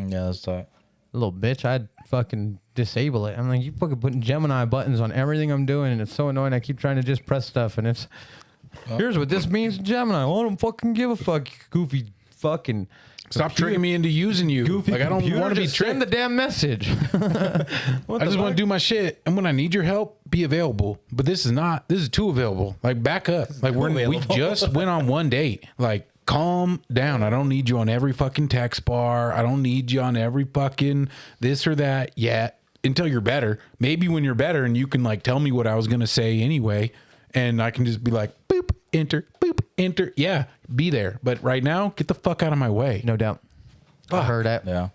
Yeah, that's tight. Little bitch, I'd fucking disable it. I'm like, you fucking putting Gemini buttons on everything I'm doing, and it's so annoying. I keep trying to just press stuff, and it's here's what this means, Gemini. I don't fucking give a fuck, you goofy fucking. Stop tricking me into using you. Goofy Like, I don't computer, want to be just send tricked. the damn message. I just want to do my shit, and when I need your help, be available. But this is too available. Like, back up. Like, we just went on one date. Like, calm down. I don't need you on every fucking text bar. I don't need you on every fucking this or that yet until you're better. Maybe when you're better and you can like tell me what I was gonna say anyway, and I can just be like, boop, enter, boop, enter. Yeah, be there. But right now, get the fuck out of my way. No doubt. I heard that. Yeah.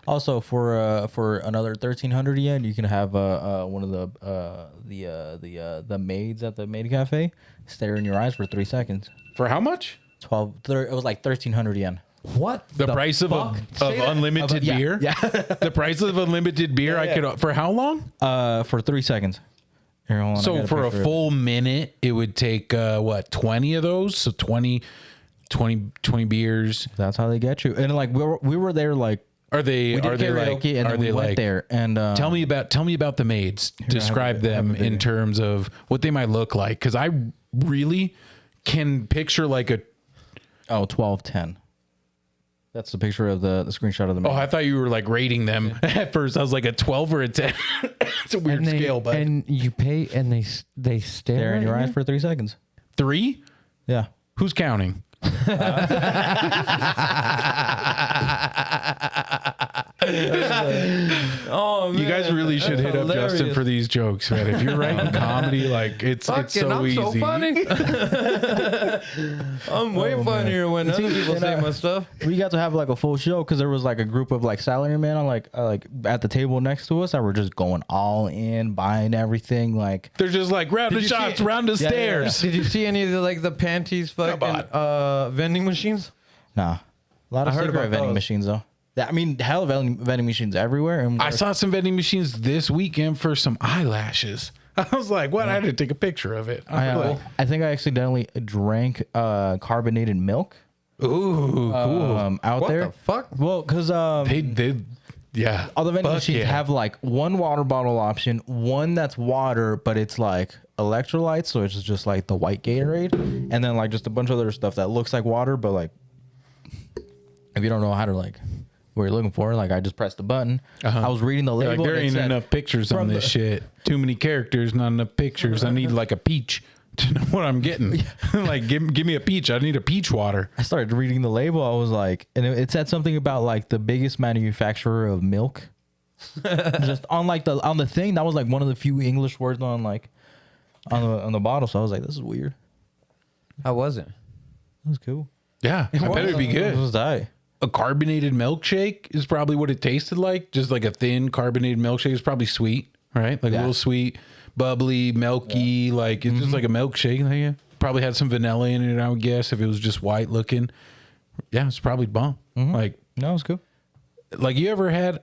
Also, for another 1,300 yen, you can have one of the maids at the maid cafe stare in your eyes for 3 seconds. For how much? It was like 1,300 yen. What The price of Say that. unlimited beer? Yeah. The price of unlimited beer I could for how long? For 3 seconds. Here, hold on, I So got for a picture of it. full minute, it would take 20 of those? So 20 beers. That's how they get you. And like we were there like Are they we did karaoke and then we went there and tell me about the maids. Describe I have them a video. in terms of what they might look like, because I really can picture like a. 12-10. That's the picture of the screenshot of the maid. Oh, I thought you were like rating them at first. I was like a 12 or a 10. It's a weird scale, but and you pay and they stare Stare in at your you? eyes for 3 seconds. 3? Yeah. Who's counting? Oh man, You guys really should hit up Justin for these jokes, man. If you're writing comedy, like it's so I'm easy. so funny. I'm way funnier when other people say my stuff. We got to have like a full show because there was like a group of like salarymen on like at the table next to us that were just going all in, buying everything. Like They're just like round the Did you shots, see- round the Yeah, yeah, yeah. stairs. Did you see any of the panties fucking vending machines? nah, a lot of I heard cigarette about vending those. machines though. Yeah, I mean, hell of vending machines everywhere. And I saw some vending machines this weekend for some eyelashes. I was like, what? I had to take a picture of it. I think I accidentally drank carbonated milk. Ooh, cool. Out What there. the fuck? Well, because Yeah. all the vending Fuck machines yeah. have like one water bottle option, one that's water, but it's like electrolytes, so it's just like the white Gatorade, and then like just a bunch of other stuff that looks like water, but like if you don't know how to like what you're looking for, like I just pressed the button. I was reading the Like, label. there and it ain't said, enough pictures on from this the- shit. Too many characters, not enough pictures. I need like a peach to know what I'm getting. Like, give me a peach. I need a peach water. I started reading the label. I was like, and it said something about like the biggest manufacturer of milk. Just on like on the thing, that was like one of the few English words on like on the bottle. So I was like, this is weird. How was it? That was cool. Yeah, I bet it'd be This good. was tight. A carbonated milkshake is probably what it tasted like. Just like a thin carbonated milkshake is probably sweet, right? Like a little sweet, bubbly, milky. Like it's just like a milkshake. Like, yeah. Probably had some vanilla in it, I would guess, if it was just white looking. Yeah, it's probably bomb. Like No, it was cool. you ever had,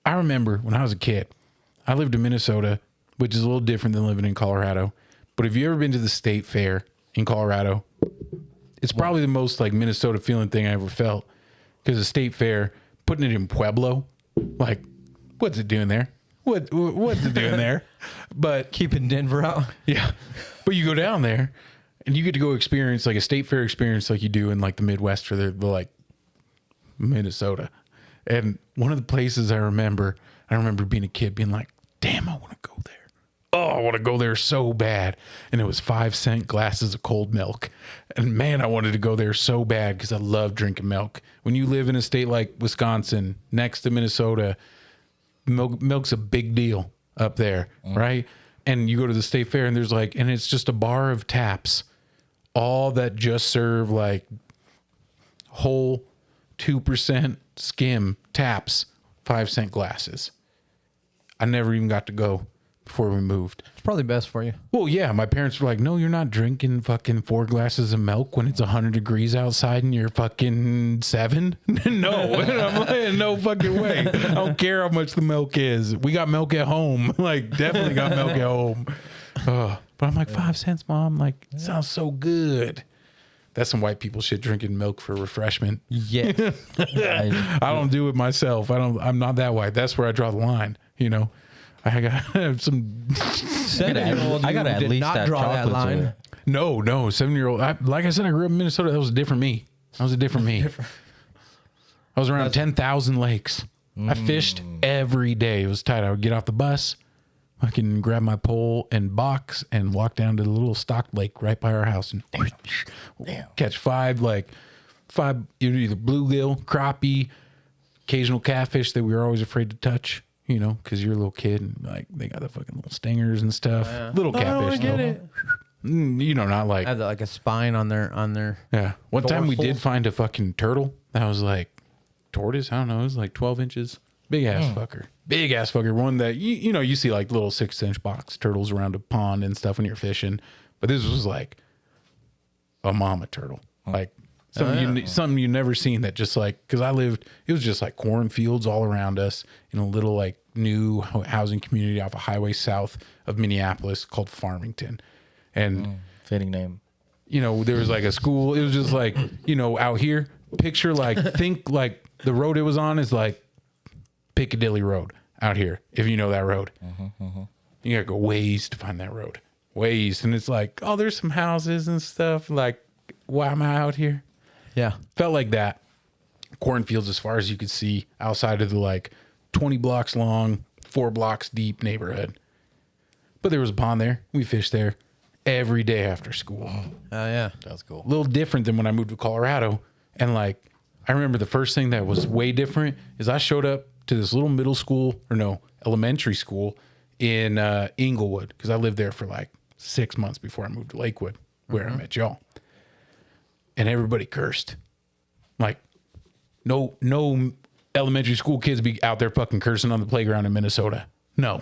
I remember when I was a kid, I lived in Minnesota, which is a little different than living in Colorado. But have you ever been to the state fair in Colorado? It's probably the most like Minnesota feeling thing I ever felt. Because the state fair, putting it in Pueblo, like, what's it doing there? What's it doing there? But Keeping Denver out. yeah, but you go down there and you get to go experience like a state fair experience like you do in like the Midwest for the like Minnesota. And one of the places I remember being a kid being like, damn, I want to go there. Oh, I want to go there so bad. And it was 5-cent glasses of cold milk. And man, I wanted to go there so bad because I love drinking milk. When you live in a state like Wisconsin, next to Minnesota, milk's a big deal up there, right? And you go to the state fair and there's like, and it's just a bar of taps, all that just serve like whole 2% skim taps, 5-cent glasses. I never even got to go before we moved. It's probably best for you. Well, yeah, my parents were like, no, you're not drinking fucking 4 glasses of milk when it's 100 degrees outside and you're fucking 7. No. And I'm like, no fucking way. I don't care how much the milk is. We got milk at home. Like, definitely got milk at home. But I'm like, 5 cents, Mom. Like, sounds so good. That's some white people shit, drinking milk for refreshment. Yeah. I don't do it myself. I'm not that white. That's where I draw the line, you know. I got some 7-year-old I gotta at did least not add draw that chocolate to line. it. No, 7-year-old. Like I said, I grew up in Minnesota. That was a different me. I was a different me. I was around 10,000 lakes. I fished every day. It was tight. I would get off the bus, I can grab my pole and box and walk down to the little stock lake right by our house and catch 5 either bluegill, crappie, occasional catfish that we were always afraid to touch. You know, because you're a little kid and like they got the fucking little stingers and stuff. Little catfish. I get it. You know, not like Had like a spine on their. yeah. One time we did dorsals. find a fucking turtle that was like tortoise. I don't know. It was like 12 inches. Big ass fucker. Big ass fucker. One that you know you see like little 6-inch box turtles around a pond and stuff when you're fishing, but this was like a mama turtle. Like something you never seen that just like because it was just like cornfields all around us in a little like new housing community off a highway south of Minneapolis called Farmington, and Fitting name. you know there was like a school. It was just like you know out here. Picture like think like the road it was on is like Piccadilly Road out here. If you know that road, you gotta go ways to find that road. Ways, and it's like oh, there's some houses and stuff. Like why am I out here? Yeah. Felt like that. Cornfields as far as you could see outside of the like 20 blocks long, 4 blocks deep neighborhood. But there was a pond there. We fished there every day after school. Oh yeah. That's cool. A little different than when I moved to Colorado. And like, I remember the first thing that was way different is I showed up to this little elementary school in Inglewood because I lived there for like 6 months before I moved to Lakewood, where I met y'all. And everybody cursed. Like, no elementary school kids be out there fucking cursing on the playground in Minnesota. No.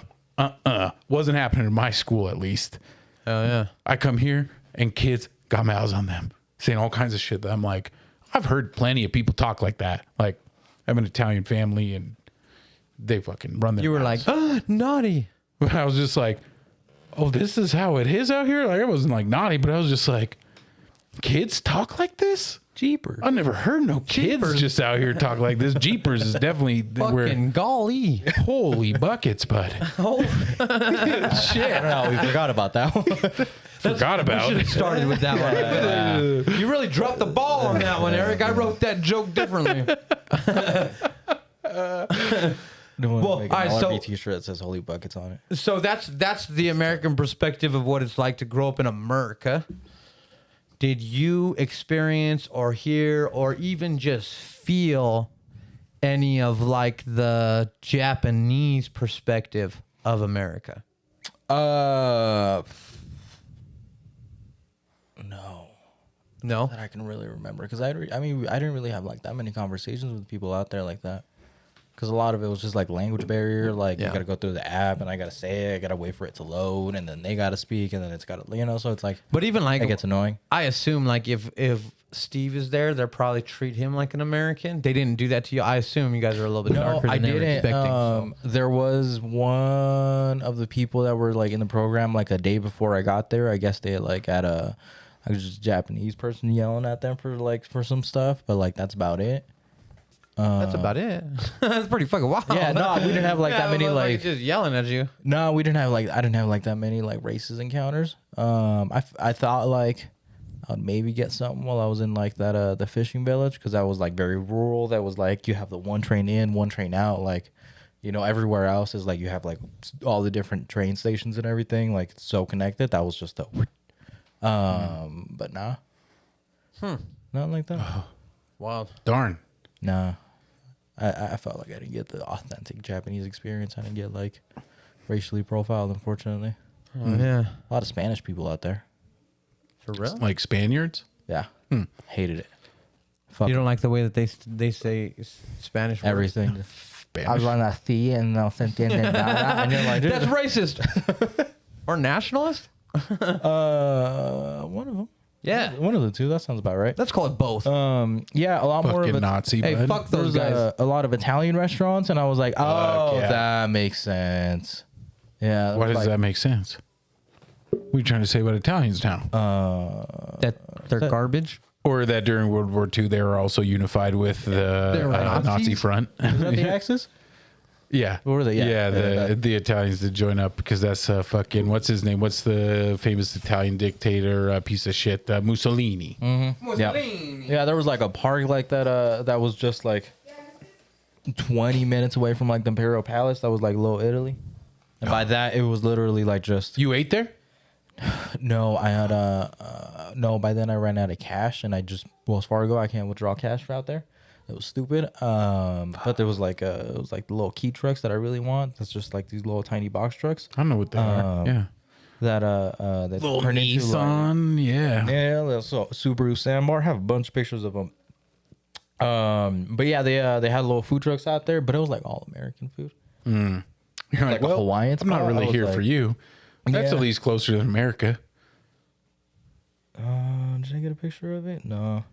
Wasn't happening in my school, at least. Oh yeah. I come here and kids got mouths on them, saying all kinds of shit that I'm like, I've heard plenty of people talk like that. Like, I have an Italian family and they fucking run their You were mouths. like, naughty. But I was just like, oh, this is how it is out here? Like, I wasn't like naughty, but I was just like, kids talk like this? Jeepers. I've never heard no kids Jeepers. just out here talk like this. Jeepers is definitely where. Fucking golly. Holy buckets, bud. Oh Shit. No, we forgot about that one. Forgot about should it. have started with that one. You really dropped the ball on that one, Eric. I wrote that joke differently. Well, Well, all right, alright, so- t-shirt that says "Holy Buckets" on it. So that's the American perspective of what it's like to grow up in America. Did you experience or hear or even just feel any of like the Japanese perspective of America? No, No. that I can really remember because I didn't really have like that many conversations with people out there like that. Because a lot of it was just like language barrier. Like you got to go through the app and I got to say it. I got to wait for it to load and then they got to speak and then it's got to, so it's like, But even like it gets annoying. I assume like if Steve is there, they'll probably treat him like an American. They didn't do that to you. I assume you guys are a little bit darker than they were expecting. So. There was one of the people that were like in the program like a day before I got there. I guess they like had a just Japanese person yelling at them for some stuff, but like that's about it. That's about it. That's pretty fucking wild. Yeah, no, we didn't have like that many like just yelling at you. No, we didn't have like I didn't have like that many like racist encounters. I thought like I'd maybe get something while I was in like that the fishing village because that was like very rural. That was like you have the one train in, one train out. Like everywhere else is like you have like all the different train stations and everything. Like it's so connected. That was just a but nah, nothing like that. Wild. Darn. Nah. I felt like I didn't get the authentic Japanese experience. I didn't get like racially profiled, unfortunately. Oh yeah. A lot of Spanish people out there. For real? Like Spaniards? Yeah. Hated it. Fuck You don't like the way that they say Spanish words? everything. Spanish. Hablan así and no se entiende nada. And you're like, dude, That's racist. Or nationalist? one of them. Yeah. One of the two. That sounds about right. Let's call it both. Yeah, a lot more of Fucking it. Nazi, Hey, bud. fuck those There's guys. a lot of Italian restaurants, and I was like, oh, yeah. that makes sense. Yeah. Why does that make sense? What are you trying to say about Italians now? that they're garbage. Or that during World War II they were also unified with the were Nazi Nazis? front? Is that the Axis? Yeah. What were they? Yeah, The Italians did join up because that's fucking, what's his name? What's the famous Italian dictator, piece of shit? Mussolini. Yeah, there was like a park like that that was just like 20 minutes away from like the Imperial Palace. That was like Little Italy. And by that, it was literally like just... You ate there? No, I had no, by then I ran out of cash and I just... Wells Fargo, I can't withdraw cash out there. It was stupid. But there was like it was like the little key trucks that I really want. That's just like these little tiny box trucks. I don't know what they are. Yeah. That Little turn into, like, Nissan. yeah, little Subaru Sandbar. I have a bunch of pictures of them. But yeah, they had little food trucks out there, but it was like all American food. You're like, a well, Hawaiian I'm not spot? I really was here like- for you. That's Yeah. at least closer to America. Did I get a picture of it? No.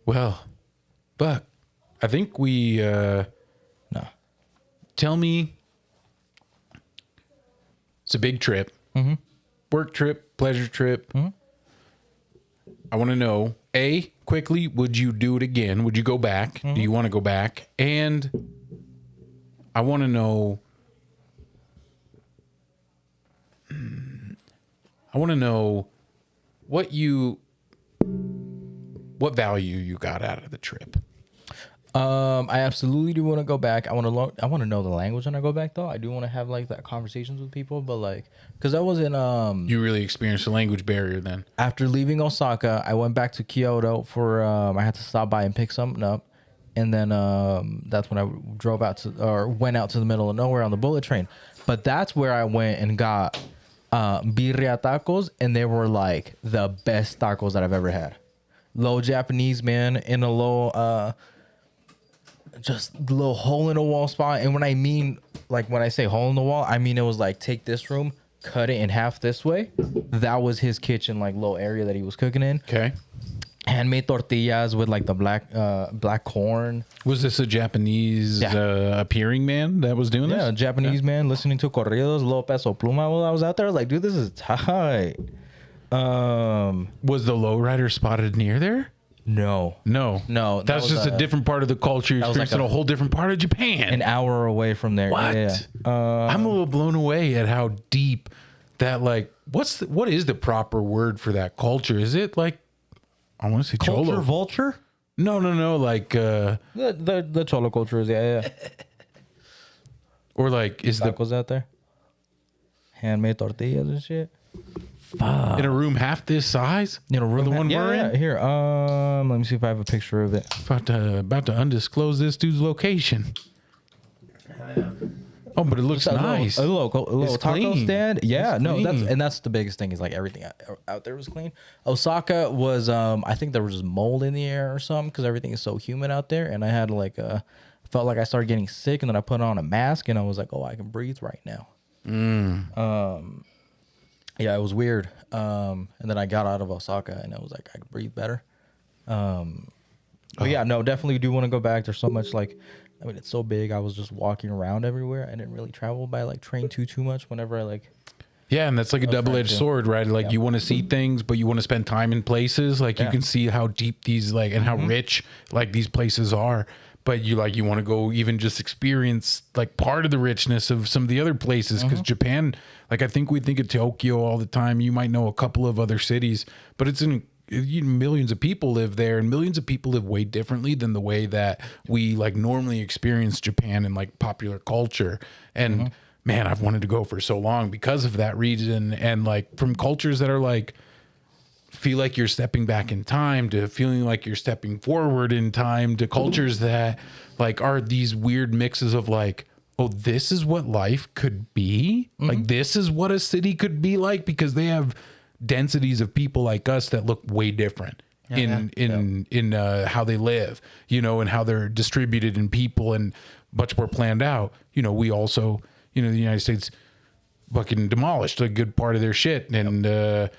Well, but I think we No. tell me it's a big trip. Work trip, pleasure trip. I want to know, A, quickly, would you do it again? Would you go back? Do you want to go back? And I want to know, what value you got out of the trip. I absolutely do want to go back. I want to know the language when I go back though. I do want to have like that conversations with people, but like, cause I was in You really experienced a language barrier then. after leaving Osaka, I went back to Kyoto for I had to stop by and pick something up, and then that's when I drove out to or went out to the middle of nowhere on the bullet train. But that's where I went and got birria tacos, and they were like the best tacos that I've ever had. Low Japanese, man, in a low just little hole in the wall spot. And when I mean, like when I say hole in the wall, I mean it was like take this room, cut it in half this way. That was his kitchen, like little area that he was cooking in. Okay. Handmade tortillas with like the black corn. Was this a Japanese appearing man that was doing Yeah, this? Japanese man listening to corridos, little peso pluma while I was out there. Like, dude, this is tight. Was the lowrider spotted near there? No, No. No, that That's was just a different part of the culture. You're was like experiencing a whole different part of Japan. an hour away from there. What? Yeah. I'm a little blown away at how deep that, like, what is the proper word for that culture? Is it like, I want to say Culture cholo? vulture? No, like, The cholo culture is yeah. or like, is the Tacos out there. Handmade tortillas and shit. in a room half this size? You know, the one we're in? Here, let me see if I have a picture of it. About to undisclose this dude's location. Oh, but it looks nice. A little It's taco clean. stand. Yeah, It's no, clean. that's the biggest thing is like everything out there was clean. Osaka was, I think there was just mold in the air or something because everything is so humid out there, and I had like felt like I started getting sick, and then I put on a mask, and I was like, oh, I can breathe right now. Yeah, it was weird. And then I got out of Osaka, and I was like, I could breathe better. But yeah, no, definitely do want to go back. There's so much like, I mean, it's so big. I was just walking around everywhere. I didn't really travel by like train too much whenever I like. Yeah, and that's like a double-edged too. sword, right? Like Yeah. you want to see things, but you want to spend time in places. Like you Yeah. can see how deep these like and how rich like these places are. But you want to go even just experience like part of the richness of some of the other places because Japan, like I think we think of Tokyo all the time. You might know a couple of other cities, but it's in millions of people live there, and millions of people live way differently than the way that we like normally experience Japan in like popular culture. And man, I've wanted to go for so long because of that reason, and like from cultures that are like feel like you're stepping back in time to feeling like you're stepping forward in time to cultures that like are these weird mixes of like, oh, this is what life could be. Like this is what a city could be like, because they have densities of people like us that look way different in how they live, you know, and how they're distributed in people. And much more planned out. We also, the United States fucking demolished a good part of their shit. And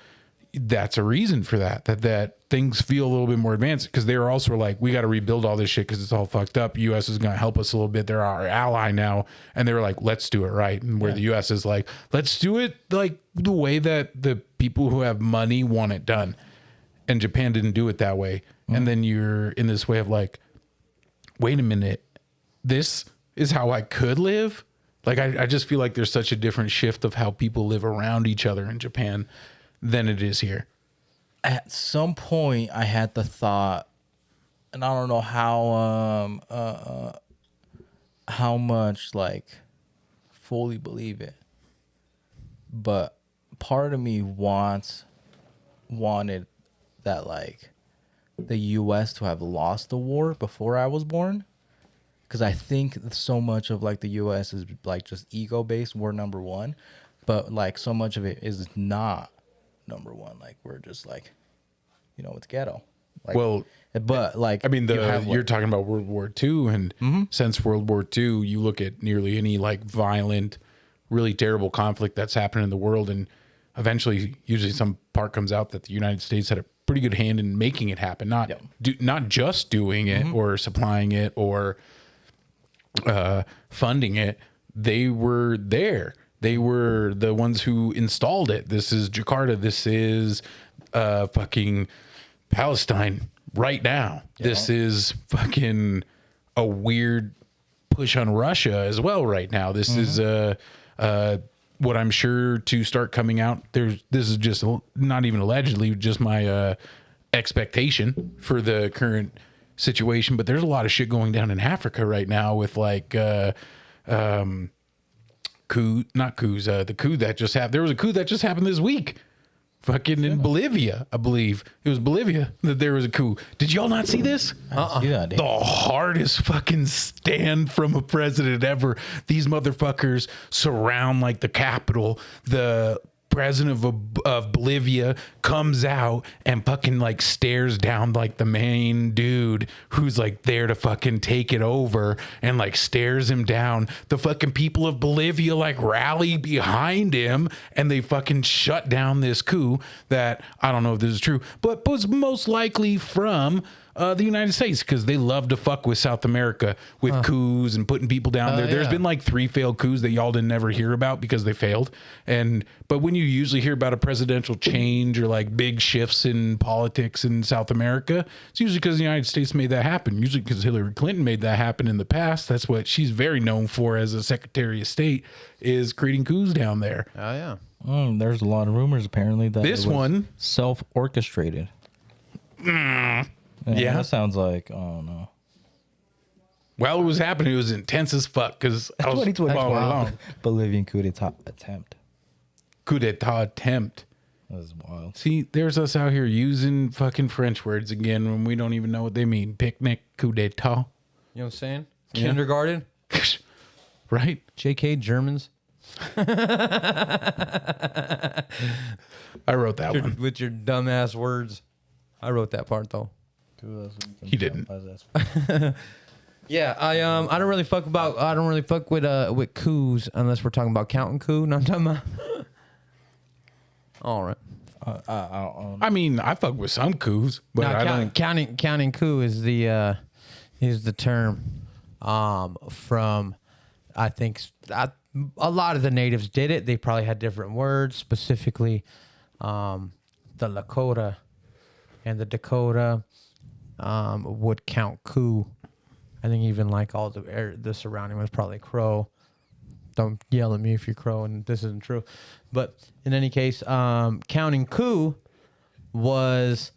that's a reason for that things feel a little bit more advanced, because they were also like, we got to rebuild all this shit because it's all fucked up. U.S. is going to help us a little bit. They're our ally now. And they were like, let's do it right. And where the U.S. is like, let's do it like the way that the people who have money want it done. And Japan didn't do it that way. And then you're in this way of like, wait a minute, this is how I could live? Like, I just feel like there's such a different shift of how people live around each other in Japan than it is here. At some point, I had the thought, and I don't know how much like fully believe it, but part of me wanted that like the U.S. to have lost the war before I was born, because I think so much of like the U.S. is like just ego based. We're number one, but like so much of it is not number one. Like we're just like, it's ghetto. Like, Well, but like, I mean, you're talking about World War II, and since World War II, you look at nearly any like violent, really terrible conflict that's happened in the world, and eventually, usually some part comes out that the United States had a pretty good hand in making it happen, not just doing it or supplying it or funding it. They were there. They were the ones who installed it. This is Jakarta. This is fucking Palestine right now. Yeah. This is fucking a weird push on Russia as well right now. This is what I'm sure to start coming out. This is just not even allegedly, just my expectation for the current situation. But there's a lot of shit going down in Africa right now with like the coup that just happened. There was a coup that just happened this week. Fucking in Bolivia, I believe. It was Bolivia that there was a coup. Did y'all not see this? The hardest fucking stand from a president ever. These motherfuckers surround like the Capitol. The president of Bolivia comes out and fucking like stares down like the main dude who's like there to fucking take it over, and like stares him down. The fucking people of Bolivia like rally behind him, and they fucking shut down this coup that I don't know if this is true, but was most likely from the United States, because they love to fuck with South America with coups and putting people down there. There's been like 3 failed coups that y'all didn't ever hear about because they failed. But when you usually hear about a presidential change or like big shifts in politics in South America, it's usually because the United States made that happen. Usually because Hillary Clinton made that happen in the past. That's what she's very known for as a Secretary of State, is creating coups down there. Oh yeah. There's a lot of rumors apparently that This it was one self-orchestrated. Yeah, that sounds like, oh no. While it was happening, it was intense as fuck because I was following along. Bolivian coup d'etat attempt. Coup d'etat attempt. That was wild. See, there's us out here using fucking French words again when we don't even know what they mean. Picnic, coup d'etat. You know what I'm saying? Kindergarten. Right? JK Germans. I wrote that one. With your dumbass words. I wrote that part though. He didn't. Yeah, I don't really fuck with coups unless we're talking about counting coup. No, I'm talking about. All right. I mean, I fuck with some coups, but I don't. Counting coup is the term from, I think a lot of the natives did it. They probably had different words, specifically the Lakota and the Dakota would count coup. I think even like all the surrounding was probably Crow. Don't yell at me if you're Crow and this isn't true. But in any case, counting coup was,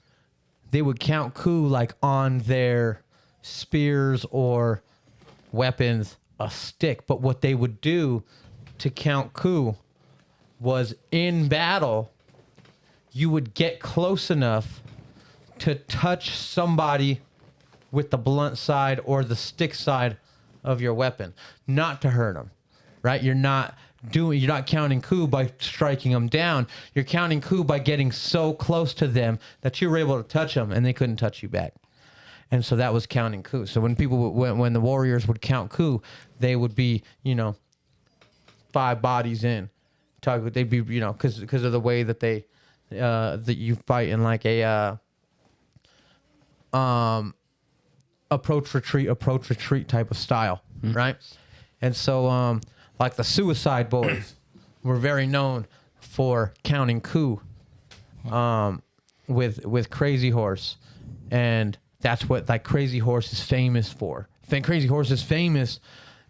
they would count coup like on their spears or weapons, a stick. But what they would do to count coup was, in battle, you would get close enough to touch somebody with the blunt side or the stick side of your weapon, not to hurt them, right? You're not counting coup by striking them down. You're counting coup by getting so close to them that you were able to touch them and they couldn't touch you back. And so that was counting coup. So when when the warriors would count coup, they would be, 5 bodies in. They'd be, because of the way that that you fight in like a approach retreat type of style, right? And so like the Suicide Boys were very known for counting coup with Crazy Horse, and that's what like Crazy Horse is famous for. Crazy Horse is famous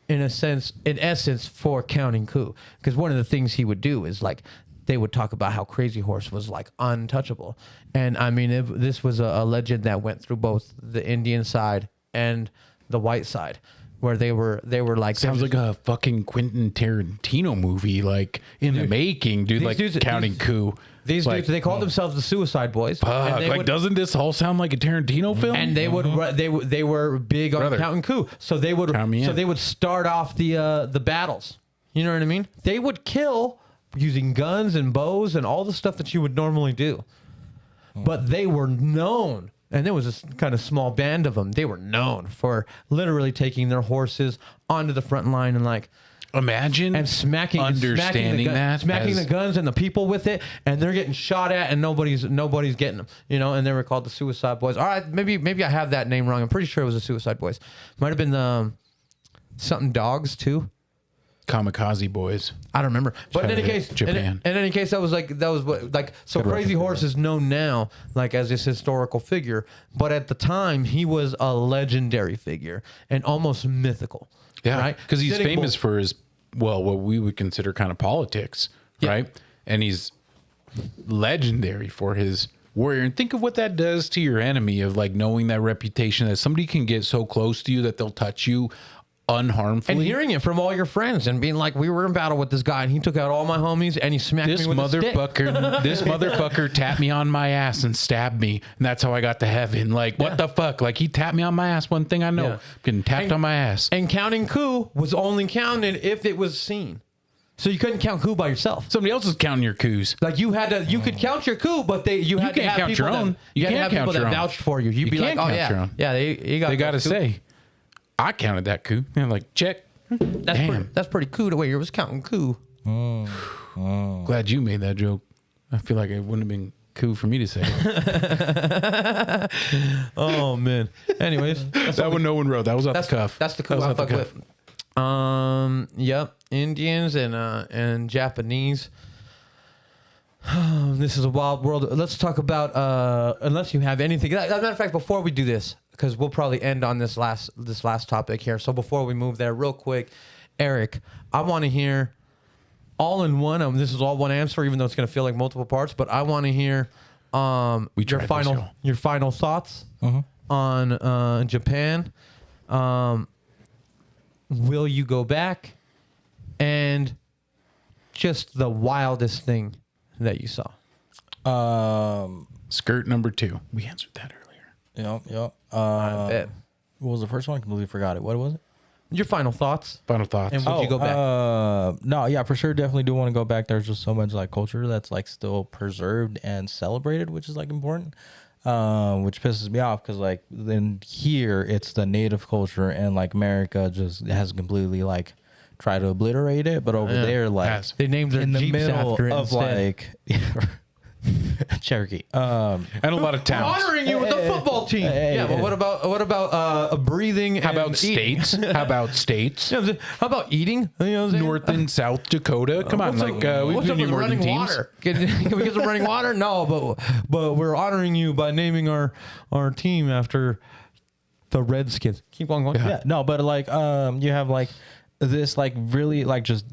in essence for counting coup, because one of the things he would do is like they would talk about how Crazy Horse was like untouchable. And I mean, this was a legend that went through both the Indian side and the white side, where they were like, Sounds like a fucking Quentin Tarantino movie, like in the making, dude. Like counting coup. These dudes, they called themselves the Suicide Boys. Fuck, like, doesn't this all sound like a Tarantino film? And they they were big on counting coup, so they would start off the battles. You know what I mean? They would kill using guns and bows and all the stuff that you would normally do. But they were known, and there was this kind of small band of them. They were known for literally taking their horses onto the front line and like. Imagine And smacking the guns and the people with it, and they're getting shot at, and nobody's getting them, And they were called the Suicide Boys. All right, maybe I have that name wrong. I'm pretty sure it was the Suicide Boys. Might have been something dogs too. Kamikaze Boys. I don't remember. But in any case, Japan. In any case, that was so Crazy Horse is known now like as this historical figure, but at the time he was a legendary figure and almost mythical. Yeah, right? Because he's famous for his, what we would consider kind of politics, right? And he's legendary for his warrior. And think of what that does to your enemy, of like knowing that reputation, that somebody can get so close to you that they'll touch you unharmfully. And hearing it from all your friends and being like, we were in battle with this guy and he took out all my homies and he smacked me with a stick. This motherfucker tapped me on my ass and stabbed me, and that's how I got to heaven. Like, what the fuck? Like, he tapped me on my ass. One thing I know, getting tapped on my ass. And counting coup was only counted if it was seen. So you couldn't count coup by yourself. Somebody else is counting your coups. Like you could count your coup, but you had to have count people your own. You had to have people that vouched for you. You'd be like, oh yeah, they got to say, I counted that coup. And like, check. That's pretty cool the way you was counting coup. Glad you made that joke. I feel like it wouldn't have been cool for me to say it. Oh man. Anyways, that one no one wrote. That was off the cuff. That's the coup I fuck with. Yep. Indians and Japanese. This is a wild world. Let's talk about unless you have anything. As a matter of fact, before we do this, because we'll probably end on this last topic here. So before we move there, real quick, Eric, I want to hear all in one. This is all one answer, even though it's going to feel like multiple parts. But I want to hear your final thoughts on Japan. Will you go back? And just the wildest thing that you saw. Skirt number 2. We answered that earlier. Yep. I bet. What was the first one? I completely forgot it. What was it? Your final thoughts. And would you go back? No, yeah, for sure. Definitely do want to go back. There's just so much like culture that's like still preserved and celebrated, which is like important. Which pisses me off because like then here it's the native culture and like America just has completely like tried to obliterate it, but over there like they named their in the Jeeps middle after it of instead. like Cherokee. And a lot of towns. We're honoring you with the football team. But what about breathing? How about states? How about states? You know what I'm saying? How about eating? You know what I'm saying? North and South Dakota. Come on, like we've what's been up with more than running teams. water? Can we get some running water? No, but we're honoring you by naming our team after the Redskins. Keep on going. Yeah, no, but like you have like this like really like just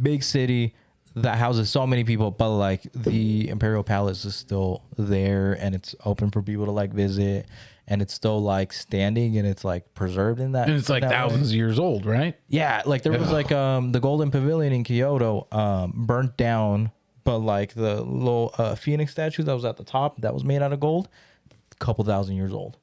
big city that houses so many people, but like the Imperial Palace is still there and it's open for people to like visit, and it's still like standing and it's like preserved in that. And it's like thousands of years old, right? Yeah, like there was like the Golden Pavilion in Kyoto burnt down, but like the little phoenix statue that was at the top that was made out of gold, a couple thousand years old.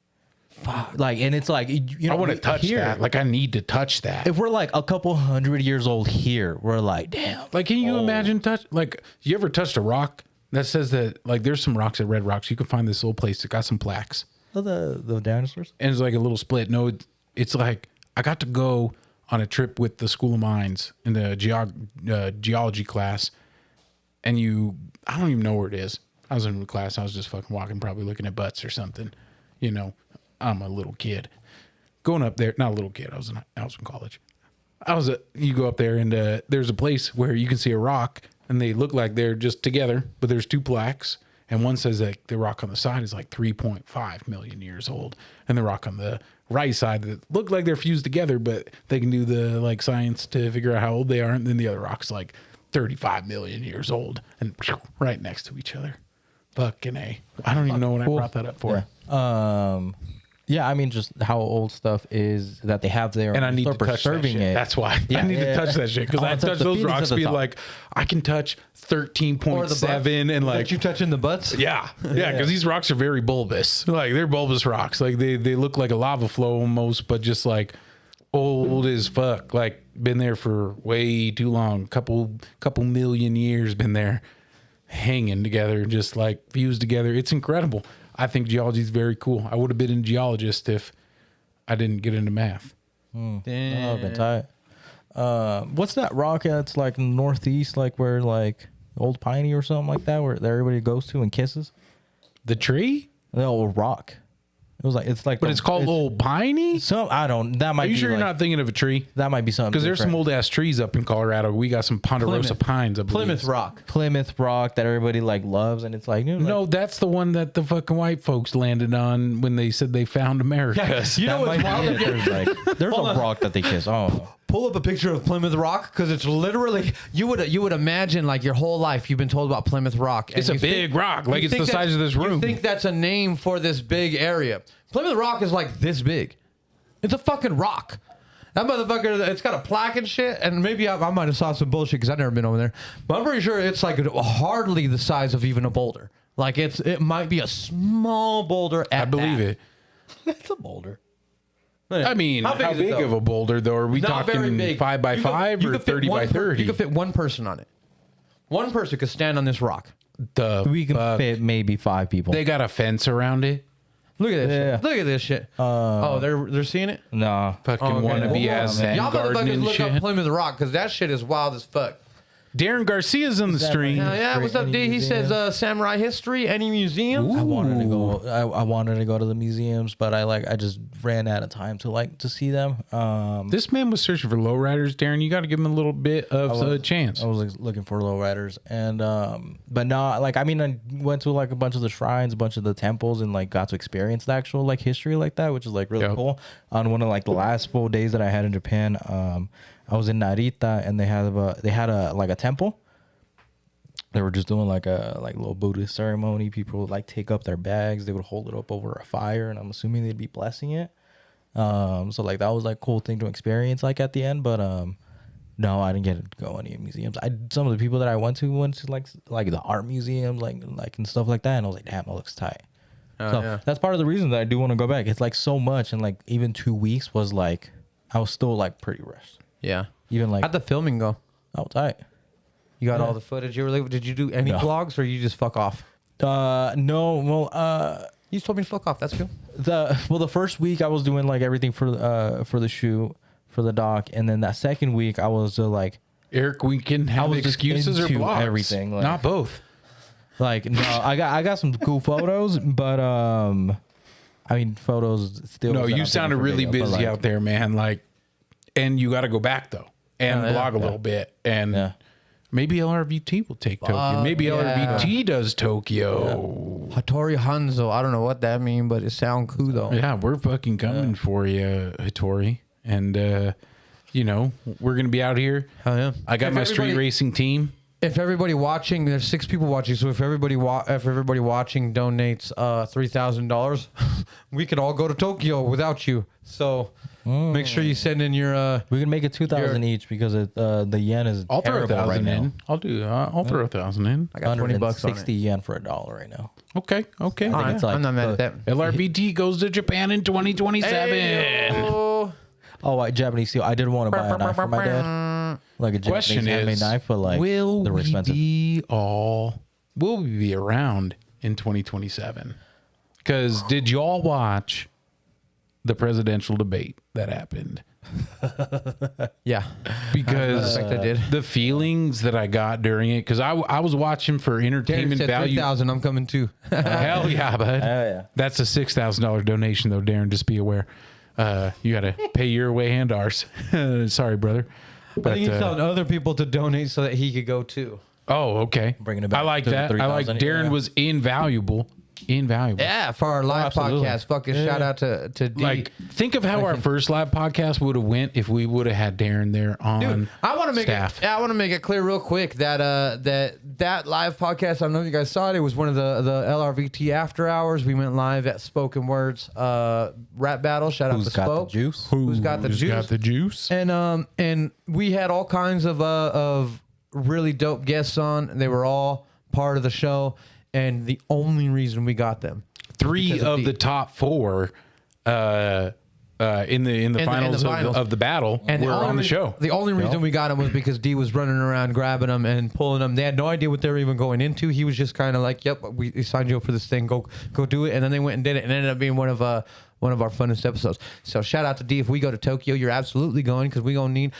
Fuck. Like, and it's like, you know, I want to touch that. Like, I need to touch that. If we're like a couple 100 years old here, we're like, damn. Like, can you imagine like, you ever touched a rock that says that, like, there's some rocks at Red Rocks. You can find this little place that got some plaques. The dinosaurs. And it's like a little split. No, it's like I got to go on a trip with the School of Mines in the geology class, and I don't even know where it is. I was in the class. I was just fucking walking, probably looking at butts or something. You know, I'm a little kid going up there. Not a little kid. I was in college. You go up there and there's a place where you can see a rock and they look like they're just together, but there's two plaques. And one says that the rock on the side is like 3.5 million years old. And the rock on the right side that look like they're fused together, but they can do the like science to figure out how old they are. And then the other rock's like 35 million years old and right next to each other. Fucking A. I don't even know what I brought that up for. Yeah, I mean, just how old stuff is that they have there, and I need to touch that shit. It. That's why I need to touch that shit because I touch those rocks, be like, I can touch 13.7 and like you touching the butts. Yeah, because these rocks are very bulbous. Like they're bulbous rocks. Like they look like a lava flow almost, but just like old as fuck. Like been there for way too long. Couple million years been there, hanging together, just like fused together. It's incredible. I think geology is very cool. I would have been a geologist if I didn't get into math. Damn. Oh, been tight. What's that rock that's like northeast, like where like Old Piney or something like that, where everybody goes to and kisses? The tree? The old rock. It was like but it's called Old Piney. That might. Are you sure you're not thinking of a tree? That might be something. Because there's some old ass trees up in Colorado. We got some ponderosa pines. I believe. Plymouth Rock that everybody like loves, and it's like no, that's the one that the fucking white folks landed on when they said they found America. Yeah, you know what's wild? There's a rock that they kiss. Oh. Pull up a picture of Plymouth Rock because it's literally you would imagine like your whole life you've been told about Plymouth Rock. It's a big rock, like it's the size of this room. You think that's a name for this big area? Plymouth Rock is like this big. It's a fucking rock. That motherfucker, it's got a plaque and shit. And maybe I might have saw some bullshit because I've never been over there. But I'm pretty sure it's like hardly the size of even a boulder. Like it might be a small boulder. I believe it. That's a boulder. I mean, how big of a boulder though? Are we talking 5 by 5 or 30 by 30? You could fit one person on it. One person could stand on this rock. We can fit maybe 5 people. They got a fence around it. Look at this shit. Look at this shit. They're seeing it? No. Fucking wannabe ass sand y'all garden motherfuckers and look shit. up Plymouth Rock because that shit is wild as fuck. Darren Garcia's on the stream. Yeah, what's up, D? He says samurai history. Any museums? I wanted to go. I wanted to go to the museums, but I just ran out of time to see them. This man was searching for lowriders, Darren. You got to give him a little bit of a chance. I was like, looking for lowriders, and but no, I went to like a bunch of the shrines, a bunch of the temples, and like got to experience the actual like history like that, which is like really cool. On one of like the last full days that I had in Japan, I was in Narita, and they had a temple. They were just doing like a little Buddhist ceremony. People would like take up their bags. They would hold it up over a fire, and I'm assuming they'd be blessing it. So like that was like cool thing to experience like at the end. But no, I didn't get to go any museums. Some of the people that I went to like the art museums, like and stuff like that. And I was like, damn, that looks tight. That's part of the reason that I do want to go back. It's like so much, and like even 2 weeks was like I was still like pretty rushed. Yeah. Even like how'd the filming go? Oh, tight. You got all the footage. Did you do any vlogs or you just fuck off? No. Well, you just told me to fuck off. That's cool. The first week I was doing like everything for the shoot for the doc, and then that second week I was like, Eric, we can have excuses or blogs. Everything, like, not both. Like no, I got some cool photos, but I mean photos still. No, you sounded really busy out there, man. Like. And you got to go back though and blog a little bit, and maybe LRVT will take Tokyo. Maybe LRVT does Tokyo. Hattori Hanzo. I don't know what that means, but it sounds cool though. Yeah, we're fucking coming for you, Hattori, and we're gonna be out here. Hell yeah! I got my street racing team. If everybody watching, there's 6 people watching, so if everybody watching donates $3,000, we could all go to Tokyo without you. So. Make sure you send in your. We can make it 2,000 each because the yen is. I'll throw 1,000 in. I'll throw 1,000 in. I got $20 on it. 60 yen for $1 right now. Okay. Right. I'm not mad at that. LRBT goes to Japan in 2027. Oh, Japanese steel. I did want to buy a knife for my dad, like a Japanese handmade knife, but like will we be around in 2027? Because did y'all watch the presidential debate that happened? Yeah. Because I did. the feelings that I got during it, because I was watching for Darren entertainment said value. 3,000. I'm coming too. Hell yeah, bud. Hell yeah. That's a $6,000 donation, though, Darren. Just be aware. You got to pay your way and ours. Sorry, brother. But, I think he's telling other people to donate so that he could go too. oh, okay. Bringing it back I like to the that. I like 3,000, Darren yeah. was invaluable. Yeah, for our live absolutely. podcast. Fucking shout out to D. Like, think of how our first live podcast would have went if we would have had Darren there on Dude, I want to make staff. I want to make it clear real quick that that live podcast. I don't know if you guys saw it. It was one of the LRVT after hours. We went live at Spoken Words rap battle. Shout out Who's to got Spoke. the juice? Who's got the juice? Got the juice? And we had all kinds of really dope guests on. They were all part of the show, and the only reason we got them. Three because of of D. the top four in the finals, finals. of the battle And were on the only- show. The only reason we got him was because D was running around grabbing them and pulling them. They had no idea what they were even going into. He was just kind of like, "Yep, we signed you up for this thing. Go do it." And then they went and did it, and it ended up being one of our funnest episodes. So shout out to D. If we go to Tokyo, you're absolutely going because we're gonna need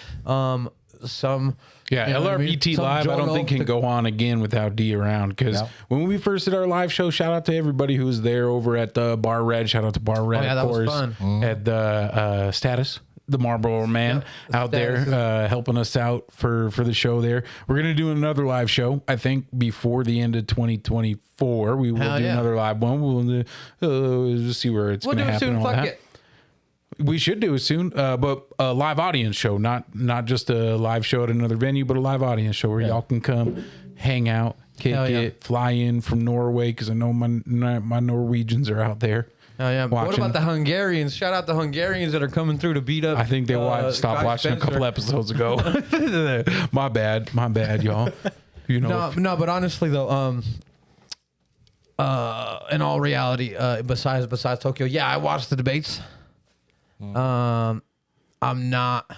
some. Yeah, you know what I mean? LRBT Some Live, I don't Jono think can to- go on again without D around. Because when we first did our live show, shout out to everybody who was there over at the Bar Red. Shout out to Bar Red, yeah, of that was course. fun. At the Status, the Marlboro Man out Status. there helping us out for the show there. We're going to do another live show, I think, before the end of 2024. We will Hell do yeah. another live one. We'll just see where it's We'll going do to it happen. soon. and all Fuck that. it. We should do it soon, but a live audience show, not just a live show at another venue, but a live audience show where y'all can come, hang out, kick Hell yeah. it, fly in from Norway because I know my Norwegians are out there. Oh yeah. What watching. about the Hungarians? Shout out the Hungarians that are coming through to beat up. I think they stopped Guy watching a Spencer. couple episodes ago. my bad, y'all. You know, No, but honestly though, in all reality, besides Tokyo, yeah, I watched the debates. I'm not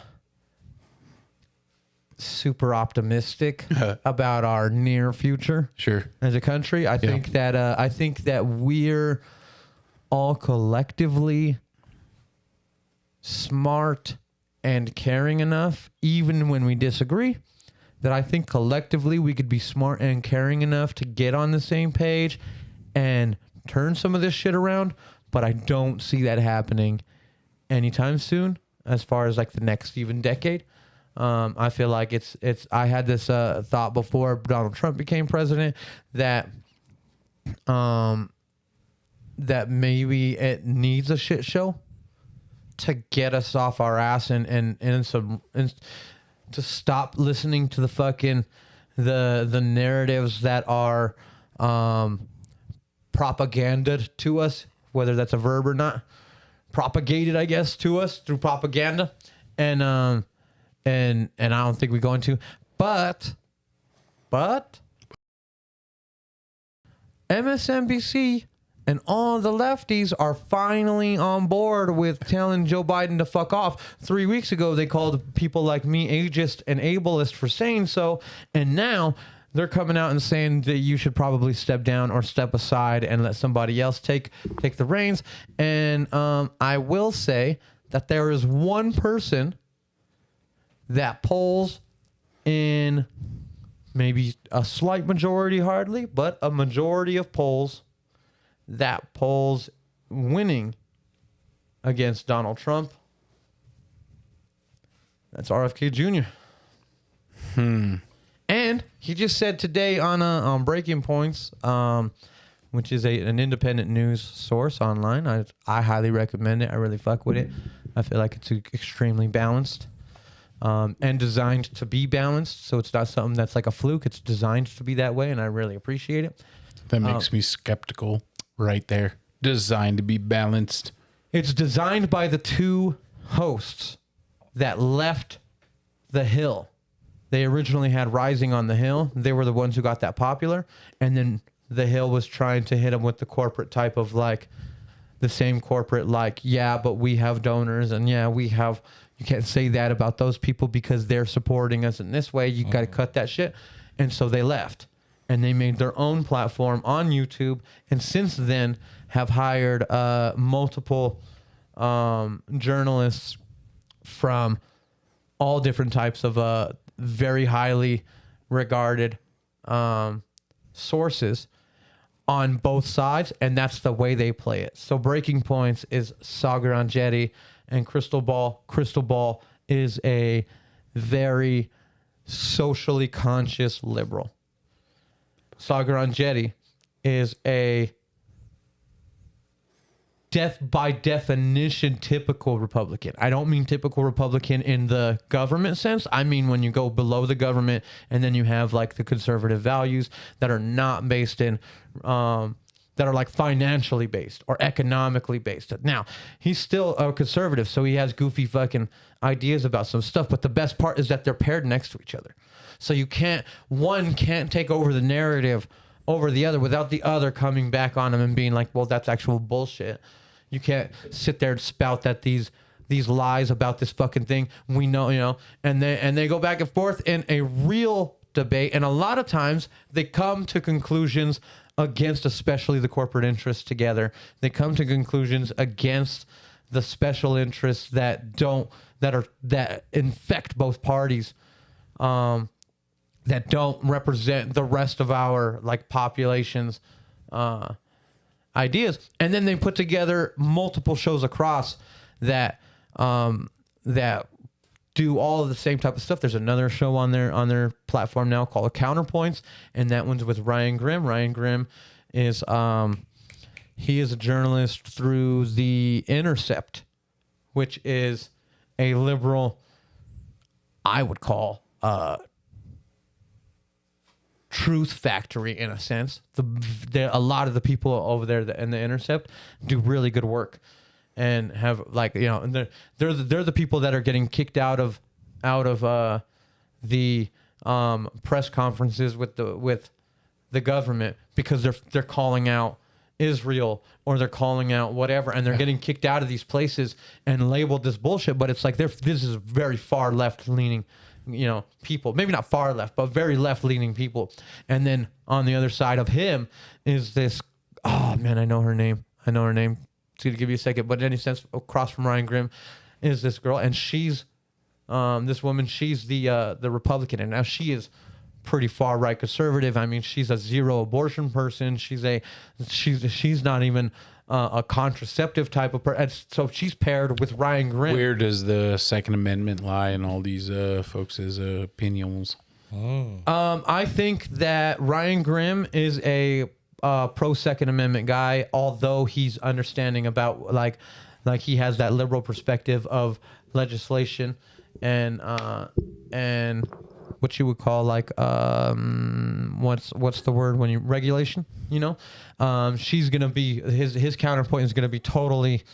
super optimistic about our near future. Sure. As a country, I think that we're all collectively smart and caring enough, even when we disagree, that I think collectively we could be smart and caring enough to get on the same page and turn some of this shit around. But I don't see that happening anytime soon, as far as like the next even decade. I feel like it's. I had this thought before Donald Trump became president that that maybe it needs a shit show to get us off our ass and to stop listening to the fucking the narratives that are propaganda to us, whether that's a verb or not. Propagated, I guess, to us through propaganda, and I don't think we're going to, but MSNBC and all the lefties are finally on board with telling Joe Biden to fuck off. 3 weeks ago, they called people like me ageist and ableist for saying so, and now they're coming out and saying that you should probably step down or step aside and let somebody else take the reins. And I will say that there is one person that polls in maybe a slight majority, hardly, but a majority of polls that polls winning against Donald Trump. That's RFK Jr. And he just said today on Breaking Points, which is an independent news source online. I highly recommend it. I really fuck with it. I feel like it's extremely balanced and designed to be balanced. So it's not something that's like a fluke. It's designed to be that way, and I really appreciate it. that makes me skeptical right there. Designed to be balanced. It's designed by the two hosts that left The Hill. They originally had Rising on the Hill. They were the ones who got that popular. And then The Hill was trying to hit them with the corporate type of like, the same corporate like, yeah, but we have donors and yeah, we have, you can't say that about those people because they're supporting us in this way. You got to cut that shit. And so they left. and they made their own platform on YouTube, and since then have hired multiple journalists from all different types of very highly regarded sources on both sides, and that's the way they play it. So Breaking Points is Sagar Anjetti and Crystal Ball. Crystal Ball is a very socially conscious liberal. Sagar Anjetti is a by definition typical Republican. I don't mean typical Republican in the government sense. I mean when you go below the government and then you have like the conservative values that are not based in that are like financially based or economically based. Now, he's still a conservative, so he has goofy fucking ideas about some stuff, but the best part is that they're paired next to each other. So one can't take over the narrative over the other without the other coming back on him and being like, well, that's actual bullshit. You can't sit there and spout that these lies about this fucking thing. We know, and they go back and forth in a real debate. And a lot of times they come to conclusions against, especially the corporate interests together. They come to conclusions against the special interests that infect both parties, that don't represent the rest of our like population's ideas. And then they put together multiple shows across that that do all of the same type of stuff. There's another show on their platform now called Counterpoints, and that one's with Ryan Grimm. Ryan Grimm is he is a journalist through The Intercept, which is a liberal, I would call truth factory in a sense. A lot of the people over there in The Intercept do really good work, and have like and they're the people that are getting kicked out of the press conferences with the government because they're calling out Israel or they're calling out whatever, and they're getting kicked out of these places and labeled this bullshit. But it's like this is very far left leaning people, maybe not far left, but very left leaning people. And then on the other side of him is this, oh man, I know her name. It's going to give you a second, but in any sense, across from Ryan Grimm is this girl, and she's this woman. She's the Republican, and now she is pretty far right conservative. I mean, she's a zero abortion person. She's not even a contraceptive type of person. So she's paired with Ryan Grimm. Where does the Second Amendment lie in all these folks' opinions? I think that Ryan Grimm is a pro Second Amendment guy, although he's understanding about like he has that liberal perspective of legislation and what you would call like what's the word when you regulation, she's gonna be his counterpoint is gonna be totally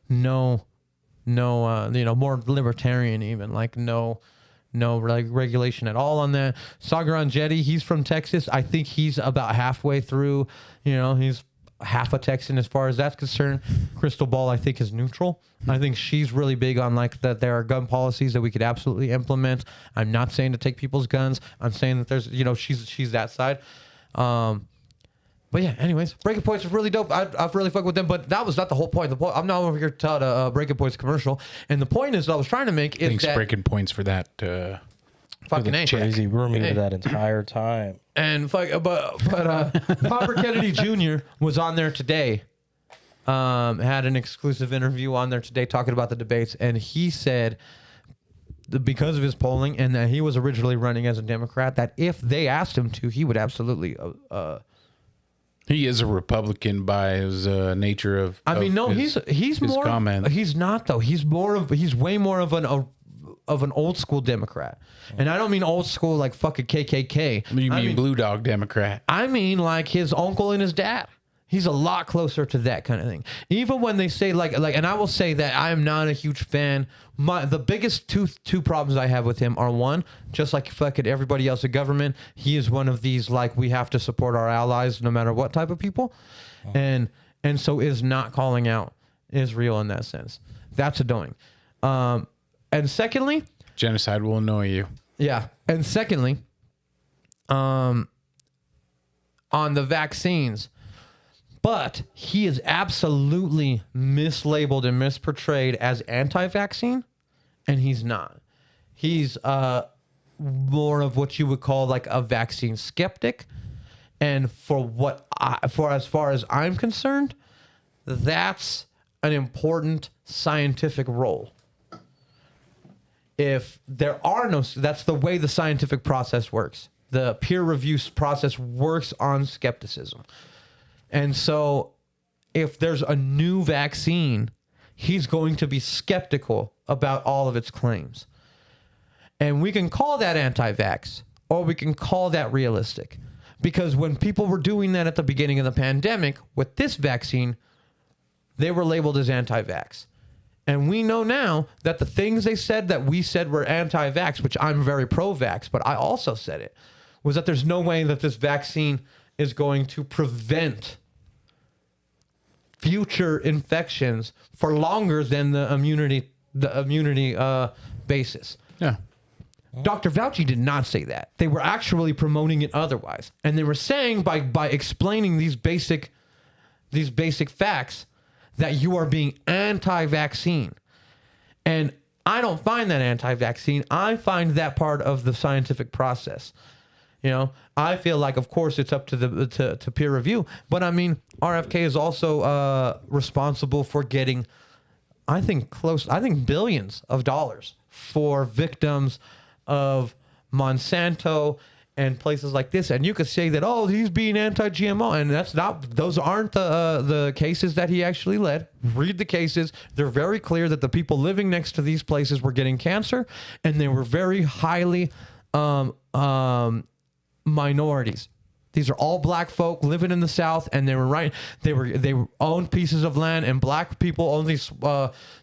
no more libertarian, even like no like regulation at all on that. Sagar Anjetti, he's from Texas. I think he's about halfway through, he's half a Texan as far as that's concerned. Crystal Ball, I think, is neutral. I think she's really big on like that there are gun policies that we could absolutely implement. I'm not saying to take people's guns. I'm saying that there's, she's that side. But yeah, anyways, Breaking Points is really dope. I've really fucked with them, but that was not the whole point. I'm not over here to tell a Breaking Points commercial. And the point is, I was trying to make is Thanks, that Breaking Points for that. fucking A. Crazy rooming that entire time. And Robert Kennedy Jr. was on there today. Had an exclusive interview on there today talking about the debates, and he said because of his polling and that he was originally running as a Democrat, that if they asked him to, he would absolutely. He is a Republican by his nature of. He's more. Comment. He's not though. He's way more of an old school Democrat, and I don't mean old school like fucking KKK. You mean Blue Dog Democrat? I mean like his uncle and his dad. He's a lot closer to that kind of thing. Even when they say like, and I will say that I am not a huge fan. The biggest two problems I have with him are, one, just like fucking everybody else in government, he is one of these like we have to support our allies no matter what type of people, and so is not calling out Israel in that sense. That's annoying. And secondly, genocide will annoy you. Yeah, and secondly, on the vaccines. But he is absolutely mislabeled and misportrayed as anti-vaccine, and he's not. He's more of what you would call like a vaccine skeptic. And for as far as I'm concerned, that's an important scientific role. If there are no, that's the way the scientific process works. The peer review process works on skepticism. And so if there's a new vaccine, he's going to be skeptical about all of its claims. And we can call that anti-vax, or we can call that realistic. Because when people were doing that at the beginning of the pandemic with this vaccine, they were labeled as anti-vax. And we know now that the things they said that we said were anti-vax, which I'm very pro-vax, but I also said it, was that there's no way that this vaccine is going to prevent future infections for longer than the immunity basis. Yeah. Dr. Fauci did not say that. They were actually promoting it otherwise. And they were saying by explaining these basic facts that you are being anti-vaccine. And I don't find that anti-vaccine. I find that part of the scientific process. You know, I feel like, of course, it's up to the to peer review. But I mean, RFK is also responsible for getting, I think billions of dollars for victims of Monsanto and places like this. And you could say that, oh, he's being anti-GMO, and that's not, those aren't the cases that he actually led. Read the cases. They're very clear that the people living next to these places were getting cancer, and they were very highly minorities. These are all black folk living in the South, and they owned pieces of land, and black people owned these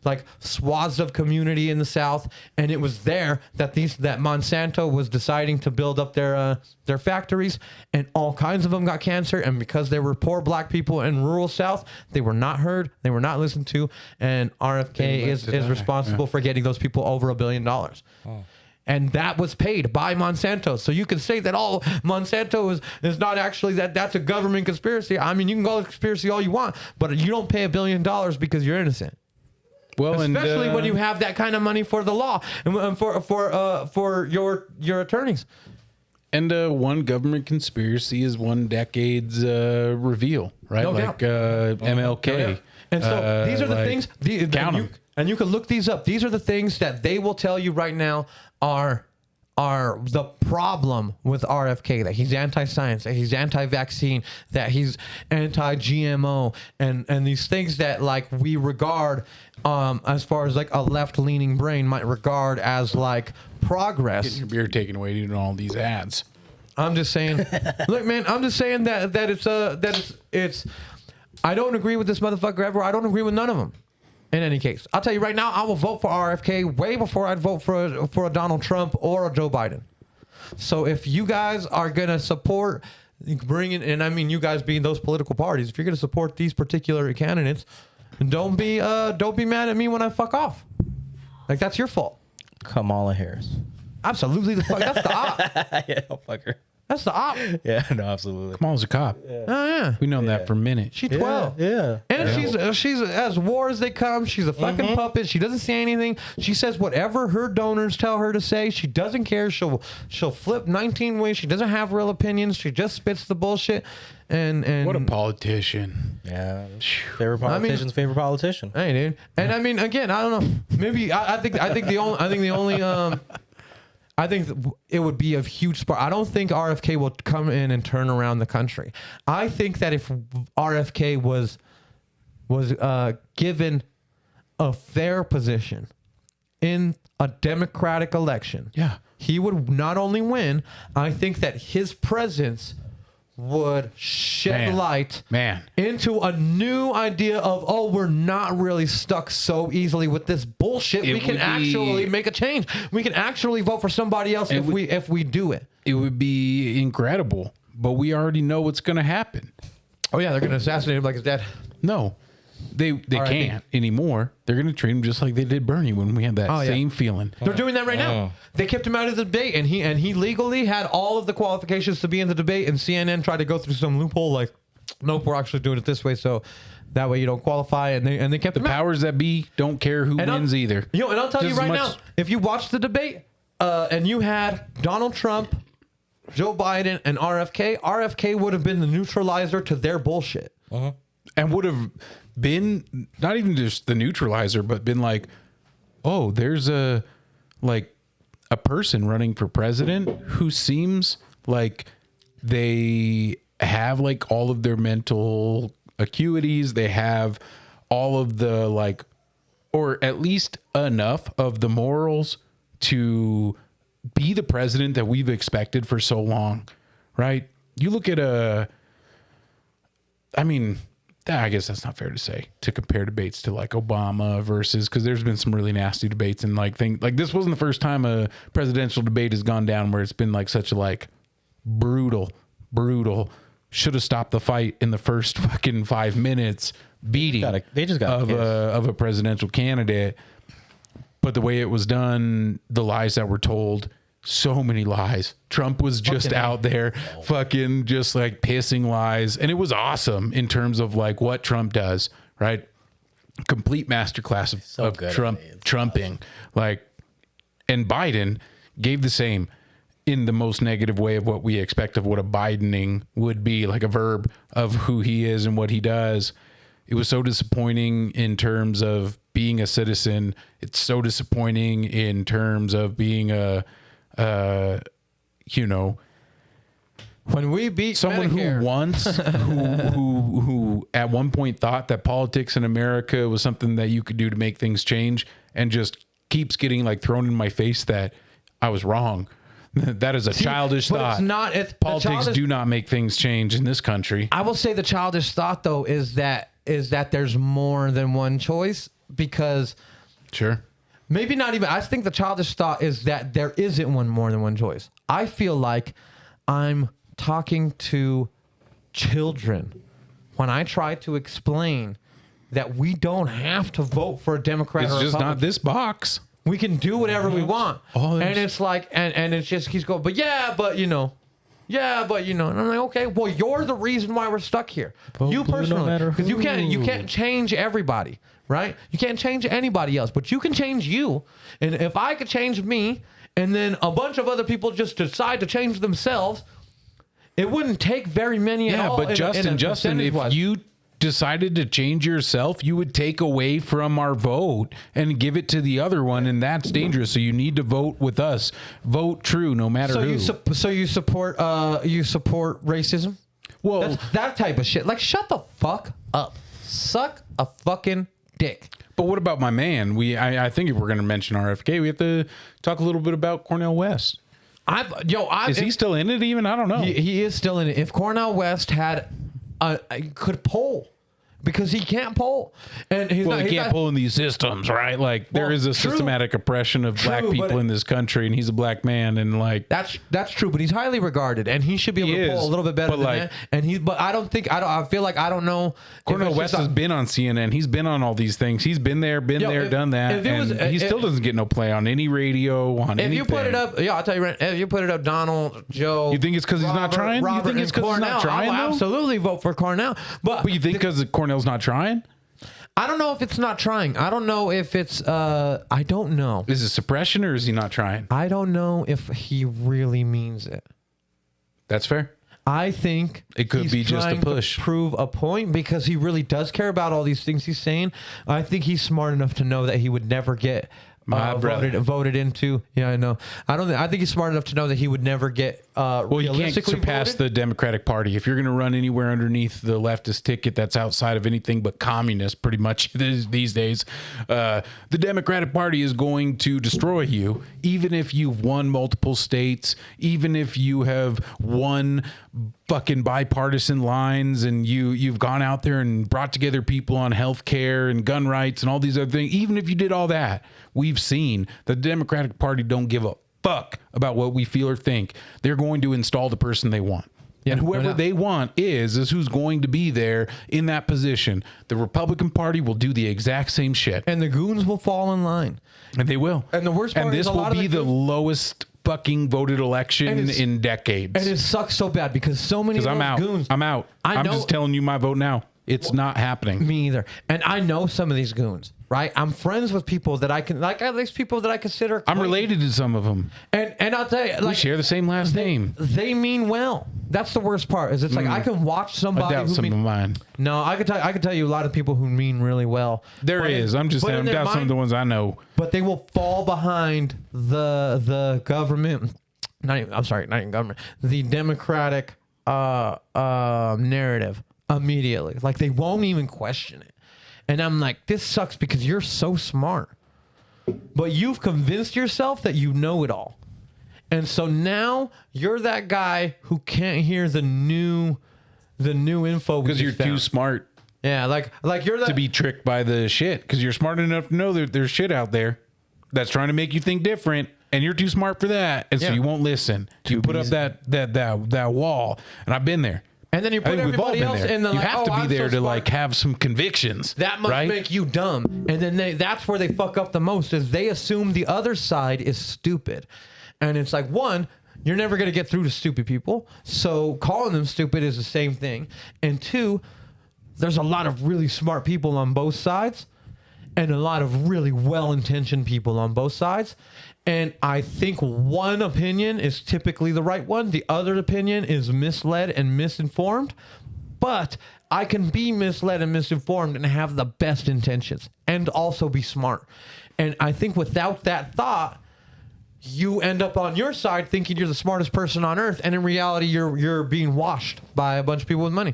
like swaths of community in the South, and it was there that Monsanto was deciding to build up their factories, and all kinds of them got cancer, and because they were poor black people in rural South, they were not heard, they were not listened to, and RFK is responsible for getting those people over $1 billion. Oh. And that was paid by Monsanto. So you can say that, oh, Monsanto is not actually that's a government conspiracy. I mean, you can call it a conspiracy all you want, but you don't pay $1 billion because you're innocent. Well, especially when you have that kind of money for the law and for your attorneys. And one government conspiracy is one decade's reveal, right? No like doubt. MLK. No doubt. And so these are the things. Count them. And you can look these up. These are the things that they will tell you right now are the problem with RFK, that he's anti-science, that he's anti-vaccine, that he's anti-GMO, and these things that like we regard as far as like a left-leaning brain might regard as like progress. Getting your beer taken away eating all these ads. I'm just saying, look, man, I'm just saying that it's I don't agree with this motherfucker ever. I don't agree with none of them. In any case, I'll tell you right now, I will vote for RFK way before I'd vote for a Donald Trump or a Joe Biden. So if you guys are going to support bringing, and I mean you guys being those political parties, if you're going to support these particular candidates, don't be mad at me when I fuck off. Like, that's your fault. Kamala Harris. Absolutely the fuck. That's the op. Yeah, I'll fuck her. That's the op. Yeah, no, absolutely. Kamala's a cop. Yeah. Oh yeah, we known that for a minute. She's 12. Yeah. And she's as war as they come. She's a fucking puppet. She doesn't say anything. She says whatever her donors tell her to say. She doesn't care. She'll flip 19 ways. She doesn't have real opinions. She just spits the bullshit. And what a politician. Yeah. Favorite politician's favorite politician. Hey, dude. And I mean, again, I don't know. Maybe I think it would be a huge spark. I don't think RFK will come in and turn around the country. I think that if RFK was given a fair position in a democratic election, he would not only win, I think that his presence would shed light into a new idea of, oh, we're not really stuck so easily with this bullshit. We can actually make a change. We can actually vote for somebody else if we do it. It would be incredible, but we already know what's going to happen. Oh yeah, they're going to assassinate him like his dad. No, They can't anymore. They're going to treat him just like they did Bernie when we had that same feeling. They're doing that right now. They kept him out of the debate, and he legally had all of the qualifications to be in the debate. And CNN tried to go through some loophole, like, nope, we're actually doing it this way, so that way you don't qualify. And they kept The him out. powers that be don't care who wins either. And I'll tell you Just right as now, much- if you watch the debate, and you had Donald Trump, Joe Biden, and RFK would have been the neutralizer to their bullshit. And would have been not even just the neutralizer, but been like, oh, there's a person running for president who seems like they have like all of their mental acuities. They have all of the like, or at least enough of the morals to be the president that we've expected for so long, right? You look at I guess that's not fair to say, to compare debates to like Obama versus, because there's been some really nasty debates and like things like this wasn't the first time a presidential debate has gone down where it's been like such a like brutal, should have stopped the fight in the first fucking 5 minutes beating of a presidential candidate. But the way it was done, the lies that were told, so many lies. Trump was just out there fucking just like pissing lies. And it was awesome in terms of like what Trump does, right? Complete masterclass of trumping. Like, and Biden gave the same in the most negative way of what we expect of what a Bidening would be, like a verb of who he is and what he does. It was so disappointing in terms of being a citizen. It's so disappointing in terms of being when we beat someone Medicare. who once who at one point thought that politics in America was something that you could do to make things change, and just keeps getting like thrown in my face that I was wrong. That is a childish thought. Politics do not make things change in this country. I will say the childish thought though is that there's more than one choice, because Sure. maybe not even. I think the childish thought is that there isn't more than one choice. I feel like I'm talking to children when I try to explain that we don't have to vote for a Democrat It's or a just Republican. not this box. We can do whatever we want. Oh, and it's like, and it's just, he's going, and I'm like, okay, well, you're the reason why we're stuck here. You personally, because you can't change everybody, right? You can't change anybody else, but you can change you. And if I could change me, and then a bunch of other people just decide to change themselves, it wouldn't take very many at all. Yeah, but Justin, if you decided to change yourself, you would take away from our vote and give it to the other one, and that's dangerous. So you need to vote with us. Vote true, no matter who. So you support racism? Well, That's that type of shit. Like, shut the fuck up. Suck a fucking dick. but what about my man? I think if we're going to mention RFK, we have to talk a little bit about Cornel West. Is he still in it even? I don't know. He is still in it. If Cornel West could poll, because he can't poll, and he can't pull in these systems, right? Like there is a systematic oppression of black people in this country, and he's a black man, and like that's true. But he's highly regarded, and he should be able to poll a little bit better than that. And I feel like I don't know. Cornel West has been on CNN. He's been on all these things. He's been there, done that, and he still doesn't get no play on any radio, on anything. If you put it up, I'll tell you right. If you put it up, Donald, Joe. You think it's because he's not trying? You think it's because he's not trying? I'll absolutely vote for Cornel, but you think because Cornel's not trying? I don't know if it's not trying. I don't know if it's. I don't know. Is it suppression or is he not trying? I don't know if he really means it. That's fair. I think it could be just a push. To prove a point, because he really does care about all these things he's saying. I think he's smart enough to know that he would never get voted into. Yeah, I know. I think he's smart enough to know that he would never get. Well, you can't surpass the Democratic Party if you're going to run anywhere underneath the leftist ticket that's outside of anything but communist. Pretty much these days, the Democratic Party is going to destroy you, even if you've won multiple states, even if you have won fucking bipartisan lines, and you've gone out there and brought together people on health care and gun rights and all these other things. Even if you did all that, we've seen the Democratic Party don't give a fuck about what we feel or think. They're going to install the person they want. and no whoever doubt. they want is who's going to be there in that position. The Republican Party will do the exact same shit, And the goons will fall in line. and they will. And the worst part and is this a will lot of be the the goons- lowest fucking voted election And it's- in decades. And it sucks so bad because so many of Because those I'm out. goons. I'm out. I I'm know- just telling you my vote now. It's not happening. Me either. And I know some of these goons, right? I'm friends with people that I can, like, at least people that I consider. I'm related to some of them. And I'll tell you, We like, share the same last name. they mean well. That's the worst part. Is it's like I can watch I somebody doubt who some of mean, mine. No, I could tell you a lot of people who mean really well. There But is. I'm just but saying. in I'm their doubt some of mind- the ones I know. But they will fall behind the government. Not even government. The Democratic narrative immediately. Like they won't even question it. And I'm like, this sucks because you're so smart, but you've convinced yourself that you know it all. And so now you're that guy who can't hear the new info Because you're too smart Yeah, like you're that to be tricked by the shit. Because you're smart enough to know that there's shit out there that's trying to make you think different, and you're too smart for that, and so Yeah. you won't listen. You put up that wall, and I've been there. And then you I put think we've all everybody been else there. in the You like, have oh, to be I'm there so to like smart. have some convictions. That must right? make you dumb. And then that's where they fuck up the most is they assume the other side is stupid. And it's like, one, you're never going to get through to stupid people. So calling them stupid is the same thing. And two, there's a lot of really smart people on both sides and a lot of really well-intentioned people on both sides. And I think one opinion is typically the right one. The other opinion is misled and misinformed. But I can be misled and misinformed and have the best intentions and also be smart. And I think without that thought, you end up on your side thinking you're the smartest person on earth. And in reality, you're being washed by a bunch of people with money.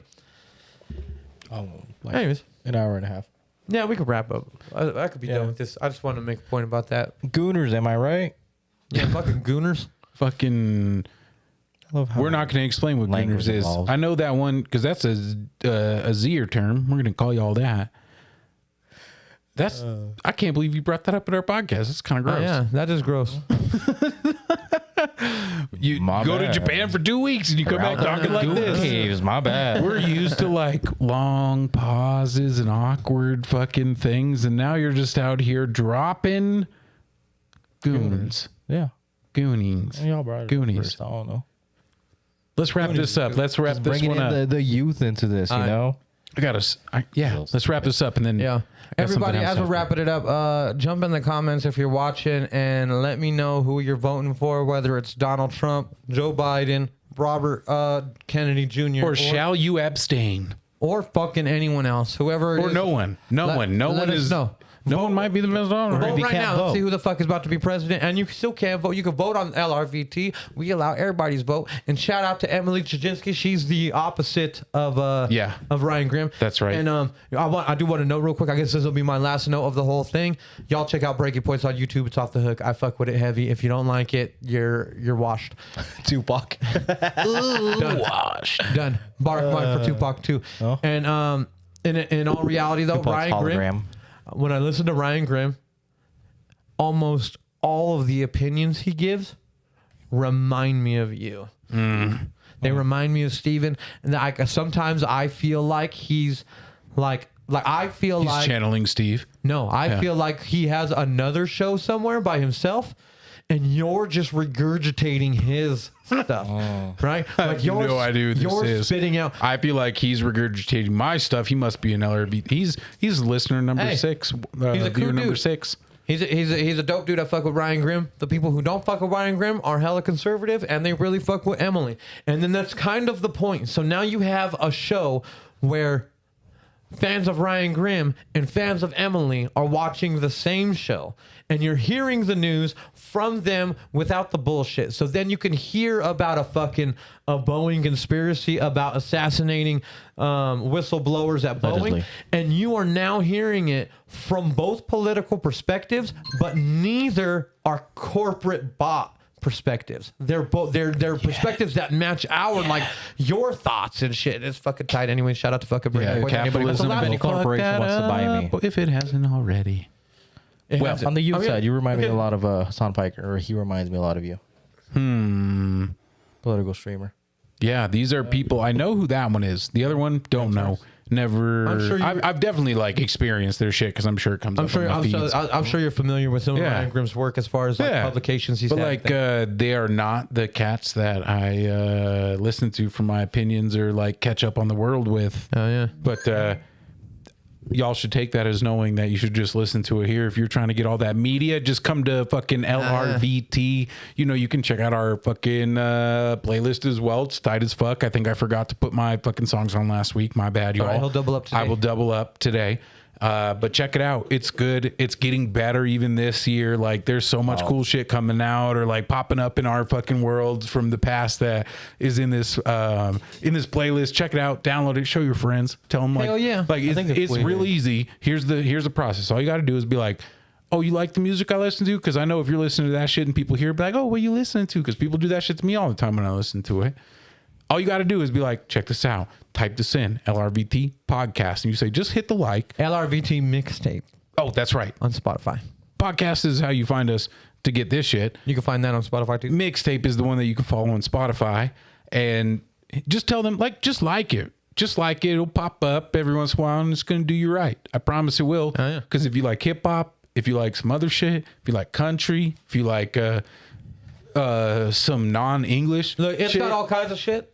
Oh, like Anyways. an hour and a half. Yeah, we could wrap up. I could be done with this. I just want to make a point about that. Gooners, am I right? Yeah, fucking gooners. Fucking. I love how We're not going to explain what language gooners is. evolves. I know that one because that's a Zer term. We're going to call you all that. That's. I can't believe you brought that up in our podcast. It's kind of gross. Oh, yeah, that is gross. You My go to bad. Japan for 2 weeks and you come back talking like this. Caves, my bad. We're used to like long pauses and awkward fucking things, and now you're just out here dropping goons, Yeah. goonings, Y'all brought it goonies. first, I don't know. Let's wrap this up. Let's wrap Just this bringing one in up. the youth into this, you know? I gotta, yeah. Let's wrap this up and then Yeah. got something Everybody, else as we're after. wrapping it up, jump in the comments if you're watching and let me know who you're voting for, whether it's Donald Trump, Joe Biden, Robert Kennedy Jr. Or shall you abstain? or fucking anyone else, whoever it Or is. no one. No Let- one. No let one us is. know. No one might be the best honor. Vote you right can't now. Let's vote. see who the fuck is about to be president. And you still can vote. You can vote on LRVT. We allow everybody's vote. And shout out to Emily Chajinski. She's the opposite of of Ryan Grimm. That's right. And I do want to note real quick. I guess this will be my last note of the whole thing. Y'all check out Breaking Points on YouTube. It's off the hook. I fuck with it heavy. If you don't like it, you're washed. Tupac. Done. Bark mine for Tupac too. Oh. And in all reality though, Tupac's Ryan Grimm. hologram. When I listen to Ryan Grimm, almost all of the opinions he remind me of you. They remind me of Steven. And sometimes I feel like he's like I feel He's like channeling Steve. no, I feel like he has another show somewhere by himself, and you're just regurgitating his stuff, right? Like You know I do. This you're is spitting out. I feel like he's regurgitating my stuff. He must be an LRB. He's listener number Hey, 6. he's a cool viewer number dude. 6. He's a dope dude. I fuck with Ryan Grimm. The people who don't fuck with Ryan Grimm are hella conservative, and they really fuck with Emily. And then that's kind of the point. So now you have a show where fans of Ryan Grimm and fans of Emily are watching the same show, and you're hearing the news from them without the bullshit. So then you can hear about a Boeing conspiracy about assassinating whistleblowers at Allegedly. Boeing, and you are now hearing it from both political perspectives, but neither are corporate bot perspectives. They're both they're perspectives that match like your thoughts and shit. It's fucking tight. Anyway, shout out to fucking Breaking Point. Capitalism. That's the any last one. corporation wants to buy me. If it hasn't already. It Well, has it. on the youth Oh, yeah. side, you remind me Okay. a lot of Hassan Piker, or he reminds me a lot of you. Political streamer. Yeah, these are people. I know who that one is. The other one, don't know. Never. I'm sure I've definitely like experienced their shit because I'm sure it comes up on my feeds. I'm sure you're familiar with some of Ryan Grimm's work as far as like publications he's but had. like they are not the cats that I listen to for my opinions or like catch up on the world with. Oh yeah. But y'all should take that as knowing that you should just listen to it here. If you're trying to get all that media, just come to fucking LRVT. You know, you can check out our fucking playlist as well. It's tight as fuck. I think I forgot to put my fucking songs on last week. My bad, y'all. All right, he'll double up today. I will double up today. But check it out. It's good. It's getting better even this year. Like there's so much cool shit coming out or like popping up in our fucking world from the past that is in this playlist. Check it out. Download it. Show your friends. Tell them like, Hell yeah. like it's real easy. Here's the process. All you got to do is be like, oh, you like the music I listen to? Because I know if you're listening to that shit and people hear it, be like, oh, what are you listening to? Because people do that shit to me all the time when I listen to it. All you got to do is be like, check this out. Type this in, LRVT podcast. And you say, just hit the like. LRVT mixtape. Oh, that's right. On Spotify. Podcast is how you find us to get this shit. You can find that on Spotify too. Mixtape is the one that you can follow on Spotify. And just tell them, like, just like it. Just like it. It'll pop up every once in a while and it's going to do you right. I promise it will. Oh, yeah. Because if you like hip hop, if you like some other shit, if you like country, if you like some non-English Look, it's shit, got all kinds of shit.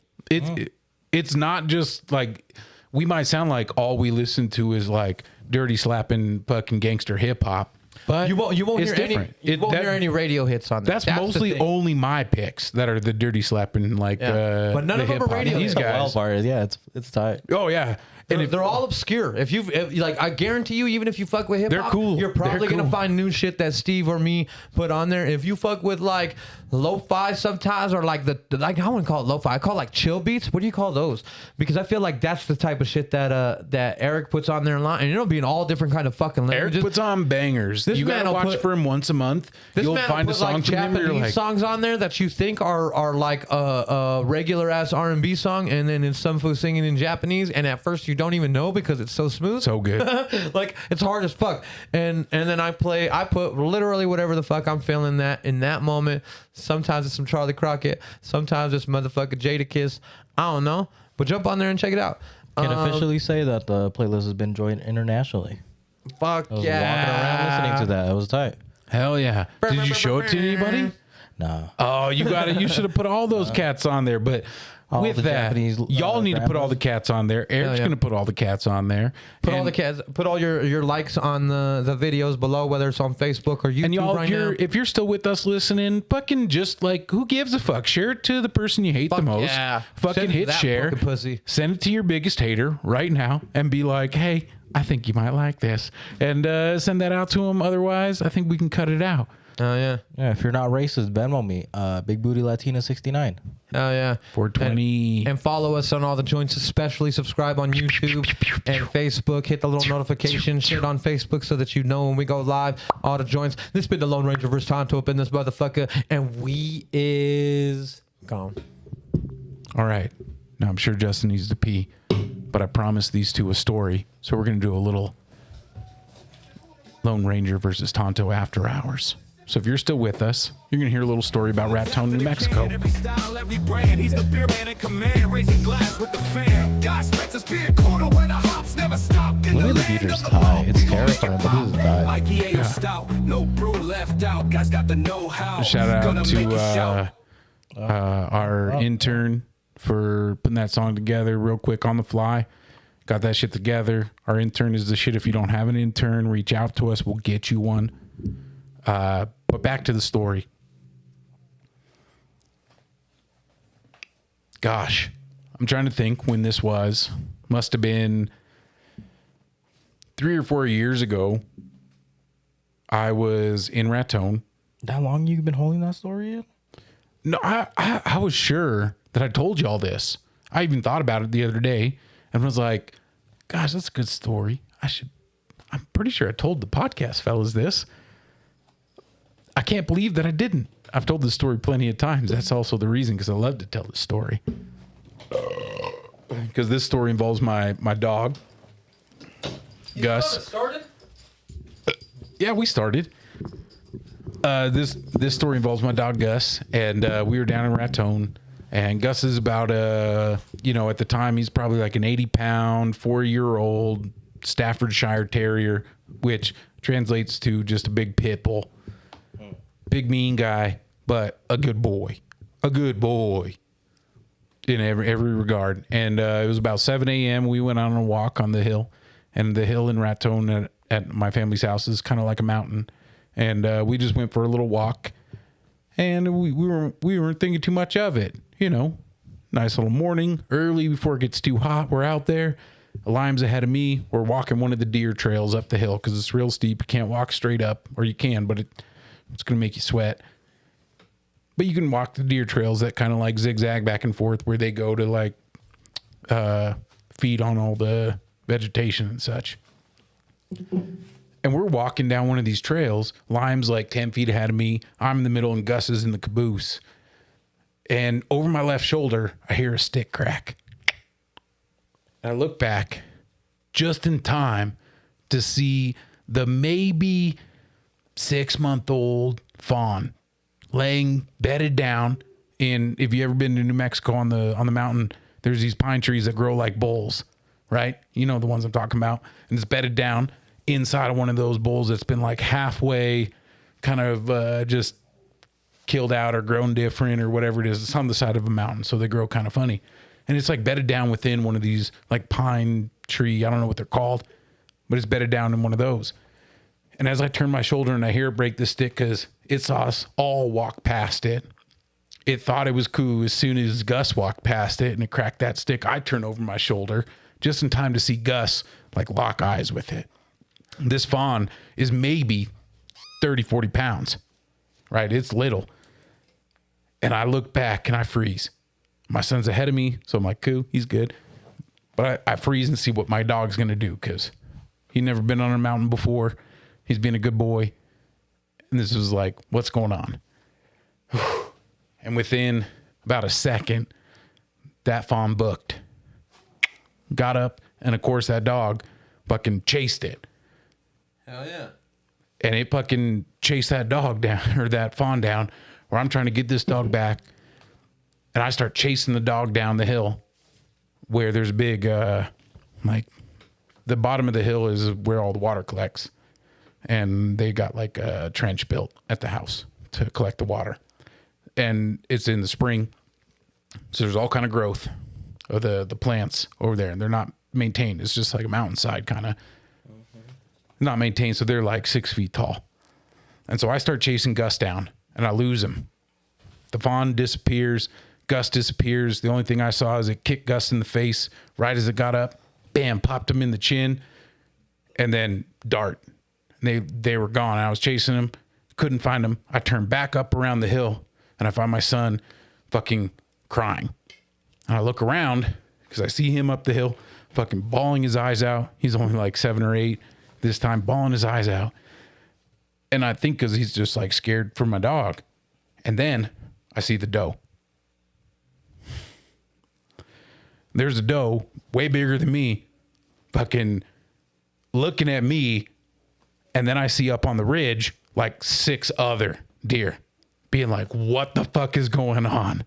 It's not just like we might sound like all we listen to is like dirty slapping fucking gangster hip hop, but You won't it's hear different. hear any radio hits on that. That's the mostly thing. only my picks that are the dirty slapping like But none the of them are hip-hop. radio These hits. guys. Wildfires, yeah, it's tight. Oh yeah. And They're all obscure. If like, I guarantee you, even if you fuck with hip hop, They're cool. You're probably They're gonna cool. find new shit that Steve or me put on there. If you fuck with like lo-fi sometimes, or like like I wouldn't call it lo-fi. I call it like chill beats. What do you call those? Because I feel like that's the type of shit that Eric puts on there a lot, and it'll be in all different kind of fucking languages. Eric puts on bangers. This You man gotta will watch put- for him once a month. This You'll man find will a put song like from him. You're Japanese like, songs on there that you think are like a regular ass R&B song, and then it's some fool singing in Japanese, and at first you don't even know because it's so smooth. so good. Like it's hard as fuck. And then I put literally whatever the fuck I'm feeling that in that moment. Sometimes it's some Charlie Crockett. Sometimes it's motherfucking Jadakiss. I don't know. But jump on there and check it out. Can officially say that the playlist has been joined internationally. Fuck I was yeah. walking around listening to that. It was tight. Hell yeah. Did you show it to anybody? No. Oh, you got it. You should have put all those cats on there. But All with the that, Japanese, y'all need to put all the cats on there. Eric's yeah. going to put all the cats on there. Put all the cats. Put all your likes on the videos below, whether it's on Facebook or YouTube And y'all, right now. if you're still with us listening, fucking just like, who gives a fuck? Share it to the person you hate the most. yeah. Fucking Send hit that share. fucking pussy. Send it to your biggest hater right now and be like, hey, I think you might like this. And send that out to him. Otherwise, I think we can cut it out. Oh yeah. Yeah, if you're not racist, Venmo me. Big Booty Latina 69. Oh yeah. 420. And follow us on all the joints, especially subscribe on YouTube and Facebook. Hit the little notification shit on Facebook so that you know when we go live. All the joints. This has been the Lone Ranger vs. Tonto up in this motherfucker, and we is gone. All right. Now, I'm sure Justin needs to pee, but I promised these two a story. So we're going to do a little Lone Ranger versus Tonto after hours. So if you're still with us, you're going to hear a little story about Raton, New Mexico. Every style, every brand. He's the beer man in command, raising glass with the fan. God spreads his beer corner where the hops never stop. In Look at the land beater's of the tie. low, It's we gon' terrifying, make it but this is pop. tight. Like EA stout, no brew left out. Guys got the know-how. Shout out Gonna make it to shout. our intern for putting that song together real quick on the fly. Got that shit together. Our intern is the shit. If you don't have an intern, reach out to us. We'll get you one. But back to the story. Gosh, I'm trying to think when this was. Must have been 3 or 4 years ago. I was in Raton. That long you been holding that story in? No, I was sure that I told you all this. I even thought about it the other day and was like, gosh, that's a good story. I'm pretty sure I told the podcast fellas this. I can't believe that I didn't. I've told this story plenty of times. That's also the reason, because I love to tell this story. Because this story involves my dog, Gus. Started? Yeah, we started. This story involves my dog Gus, and we were down in Raton And Gus is about you know, at the time he's probably like an 80-pound, 4-year-old Staffordshire Terrier, which translates to just a big pit bull. Big mean guy, but a good boy. A good boy in every regard. And it was about 7 a.m. We went on a walk on the hill. And the hill in Raton at my family's house is kind of like a mountain. And we just went for a little walk. And we weren't thinking too much of it. You know, nice little morning, early before it gets too hot. We're out there. Lime's ahead of me. We're walking one of the deer trails up the hill because it's real steep. You can't walk straight up, or you can, but it's going to make you sweat. But you can walk the deer trails that kind of like zigzag back and forth where they go to like feed on all the vegetation and such. And we're walking down one of these trails. Lime's like 10 feet ahead of me. I'm in the middle and Gus is in the caboose. And over my left shoulder, I hear a stick crack. And I look back just in time to see the maybe 6-month-old fawn laying bedded down in, if you ever been to New Mexico on the mountain, there's these pine trees that grow like bowls, right? You know the ones I'm talking about. And it's bedded down inside of one of those bowls that's been like halfway kind of just killed out or grown different or whatever it is. It's on the side of a mountain, so they grow kind of funny. And it's like bedded down within one of these like pine tree, I don't know what they're called, but it's bedded down in one of those. And as I turn my shoulder and I hear it break the stick, because it saw us all walk past it, it thought it was cool. As soon as Gus walked past it and it cracked that stick, I turn over my shoulder just in time to see Gus like lock eyes with it. This fawn is maybe 30, 40 pounds, right? It's little. And I look back and I freeze. My son's ahead of me, so I'm like, cool, he's good. But I freeze and see what my dog's going to do because he'd never been on a mountain before. He's been a good boy. And this was like, what's going on? And within about a second, that fawn booked. Got up, and of course that dog fucking chased it. Hell yeah. And it fucking chased that dog down, or that fawn down, where I'm trying to get this dog back. And I start chasing the dog down the hill where there's a big, like, the bottom of the hill is where all the water collects. And they got like a trench built at the house to collect the water. And it's in the spring. So there's all kind of growth of the plants over there. And they're not maintained. It's just like a mountainside kind of. Not maintained. So they're like 6 feet tall. And so I start chasing Gus down and I lose him. The fawn disappears. Gus disappears. The only thing I saw is it kicked Gus in the face right as it got up. Bam, popped him in the chin. And then dart. They were gone. I was chasing them. Couldn't find them. I turned back up around the hill and I find my son fucking crying. And I look around because I see him up the hill fucking bawling his eyes out. He's only like 7 or 8 this time, bawling his eyes out. And I think because he's just like scared for my dog. And then I see the doe. There's a doe way bigger than me fucking looking at me. And then I see up on the ridge like 6 other deer being like, what the fuck is going on?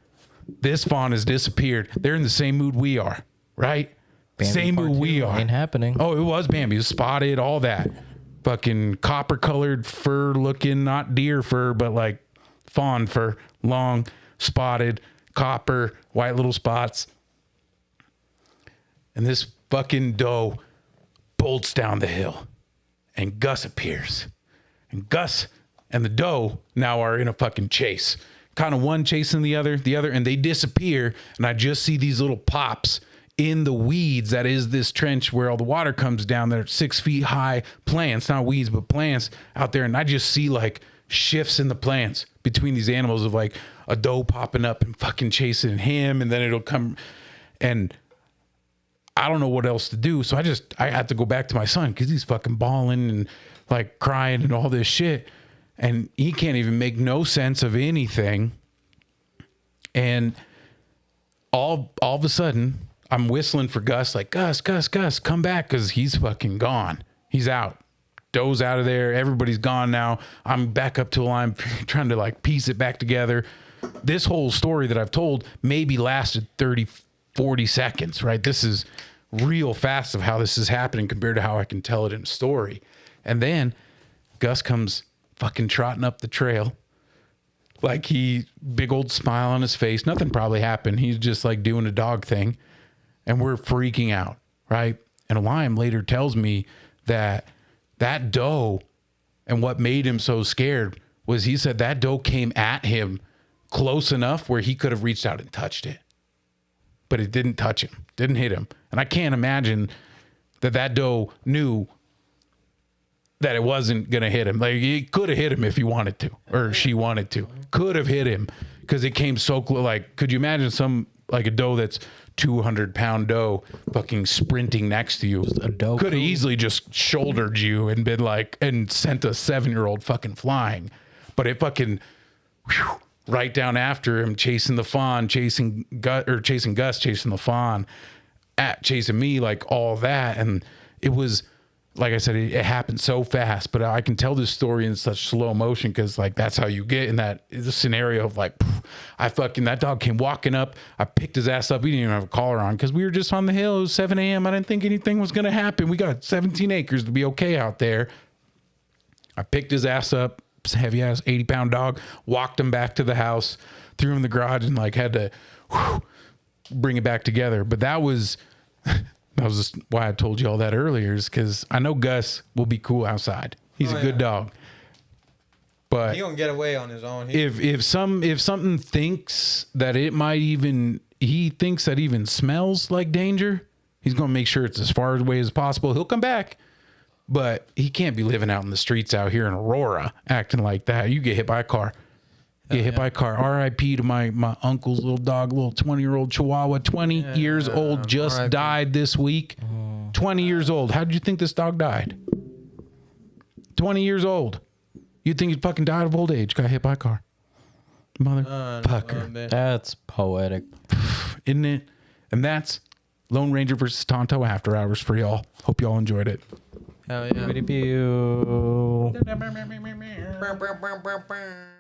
This fawn has disappeared. They're in the same mood we are, right? Bambi Same part mood we two are. ain't happening. Oh, it was Bambi. It was spotted, all that. Fucking copper colored fur looking, not deer fur, but like fawn fur. Long, spotted, copper, white little spots. And this fucking doe bolts down the hill. And Gus appears. And Gus and the doe now are in a fucking chase. Kind of one chasing the other, and they disappear. And I just see these little pops in the weeds that is this trench where all the water comes down. They're 6 feet high plants, not weeds, but plants out there. And I just see like shifts in the plants between these animals of like a doe popping up and fucking chasing him. And then it'll come and I don't know what else to do. So I had to go back to my son because he's fucking bawling and like crying and all this shit. And he can't even make no sense of anything. And all of a sudden, I'm whistling for Gus, like, Gus, come back, because he's fucking gone. He's out. Doe's out of there. Everybody's gone now. I'm back up to a line trying to like piece it back together. this whole story that I've told maybe lasted 30, 40 seconds, right? This is real fast of how this is happening compared to how I can tell it in a story. And then Gus comes fucking trotting up the trail. Like big old smile on his face. Nothing probably happened. He's just like doing a dog thing. And we're freaking out, right? And Lime later tells me that doe and what made him so scared was he said that doe came at him close enough where he could have reached out and touched it. But it didn't touch him, didn't hit him. And I can't imagine that doe knew that it wasn't going to hit him. Like, it could have hit him if he wanted to, or she wanted to. Could have hit him because it came so close. Like, could you imagine like a doe that's 200-pound doe fucking sprinting next to you? A doe could have easily just shouldered you and been like, and sent a 7-year-old fucking flying. But it fucking right down after him, chasing the fawn, chasing Gus, chasing the fawn, chasing me, like all that. And it was, like I said, it happened so fast, but I can tell this story in such slow motion because, like, that's how you get in the scenario of like, that dog came walking up. I picked his ass up. We didn't even have a collar on because we were just on the hill. It was 7 a.m. I didn't think anything was going to happen. We got 17 acres to be okay out there. I picked his ass up, heavy ass 80-pound dog, walked him back to the house, threw him in the garage, and like had to bring it back together. But that was just why I told you all that earlier, is because I know Gus will be cool outside. He's a good dog. But He gonna get away on his own. if something thinks that he thinks that even smells like danger, he's gonna make sure it's as far away as possible. He'll come back, but he can't be living out in the streets out here in Aurora acting like that. You get hit by a car. Get hit by a car. R.I.P. to my uncle's little dog, little 20-year-old Chihuahua, 20 years old, just R.I.P. died this week. 20 years old. How did you think this dog died? 20 years old. You'd think he fucking died of old age. Got hit by a car. Motherfucker. That's poetic. Isn't it? And that's Lone Ranger versus Tonto After Hours for y'all. Hope y'all enjoyed it. Hell yeah. Pew.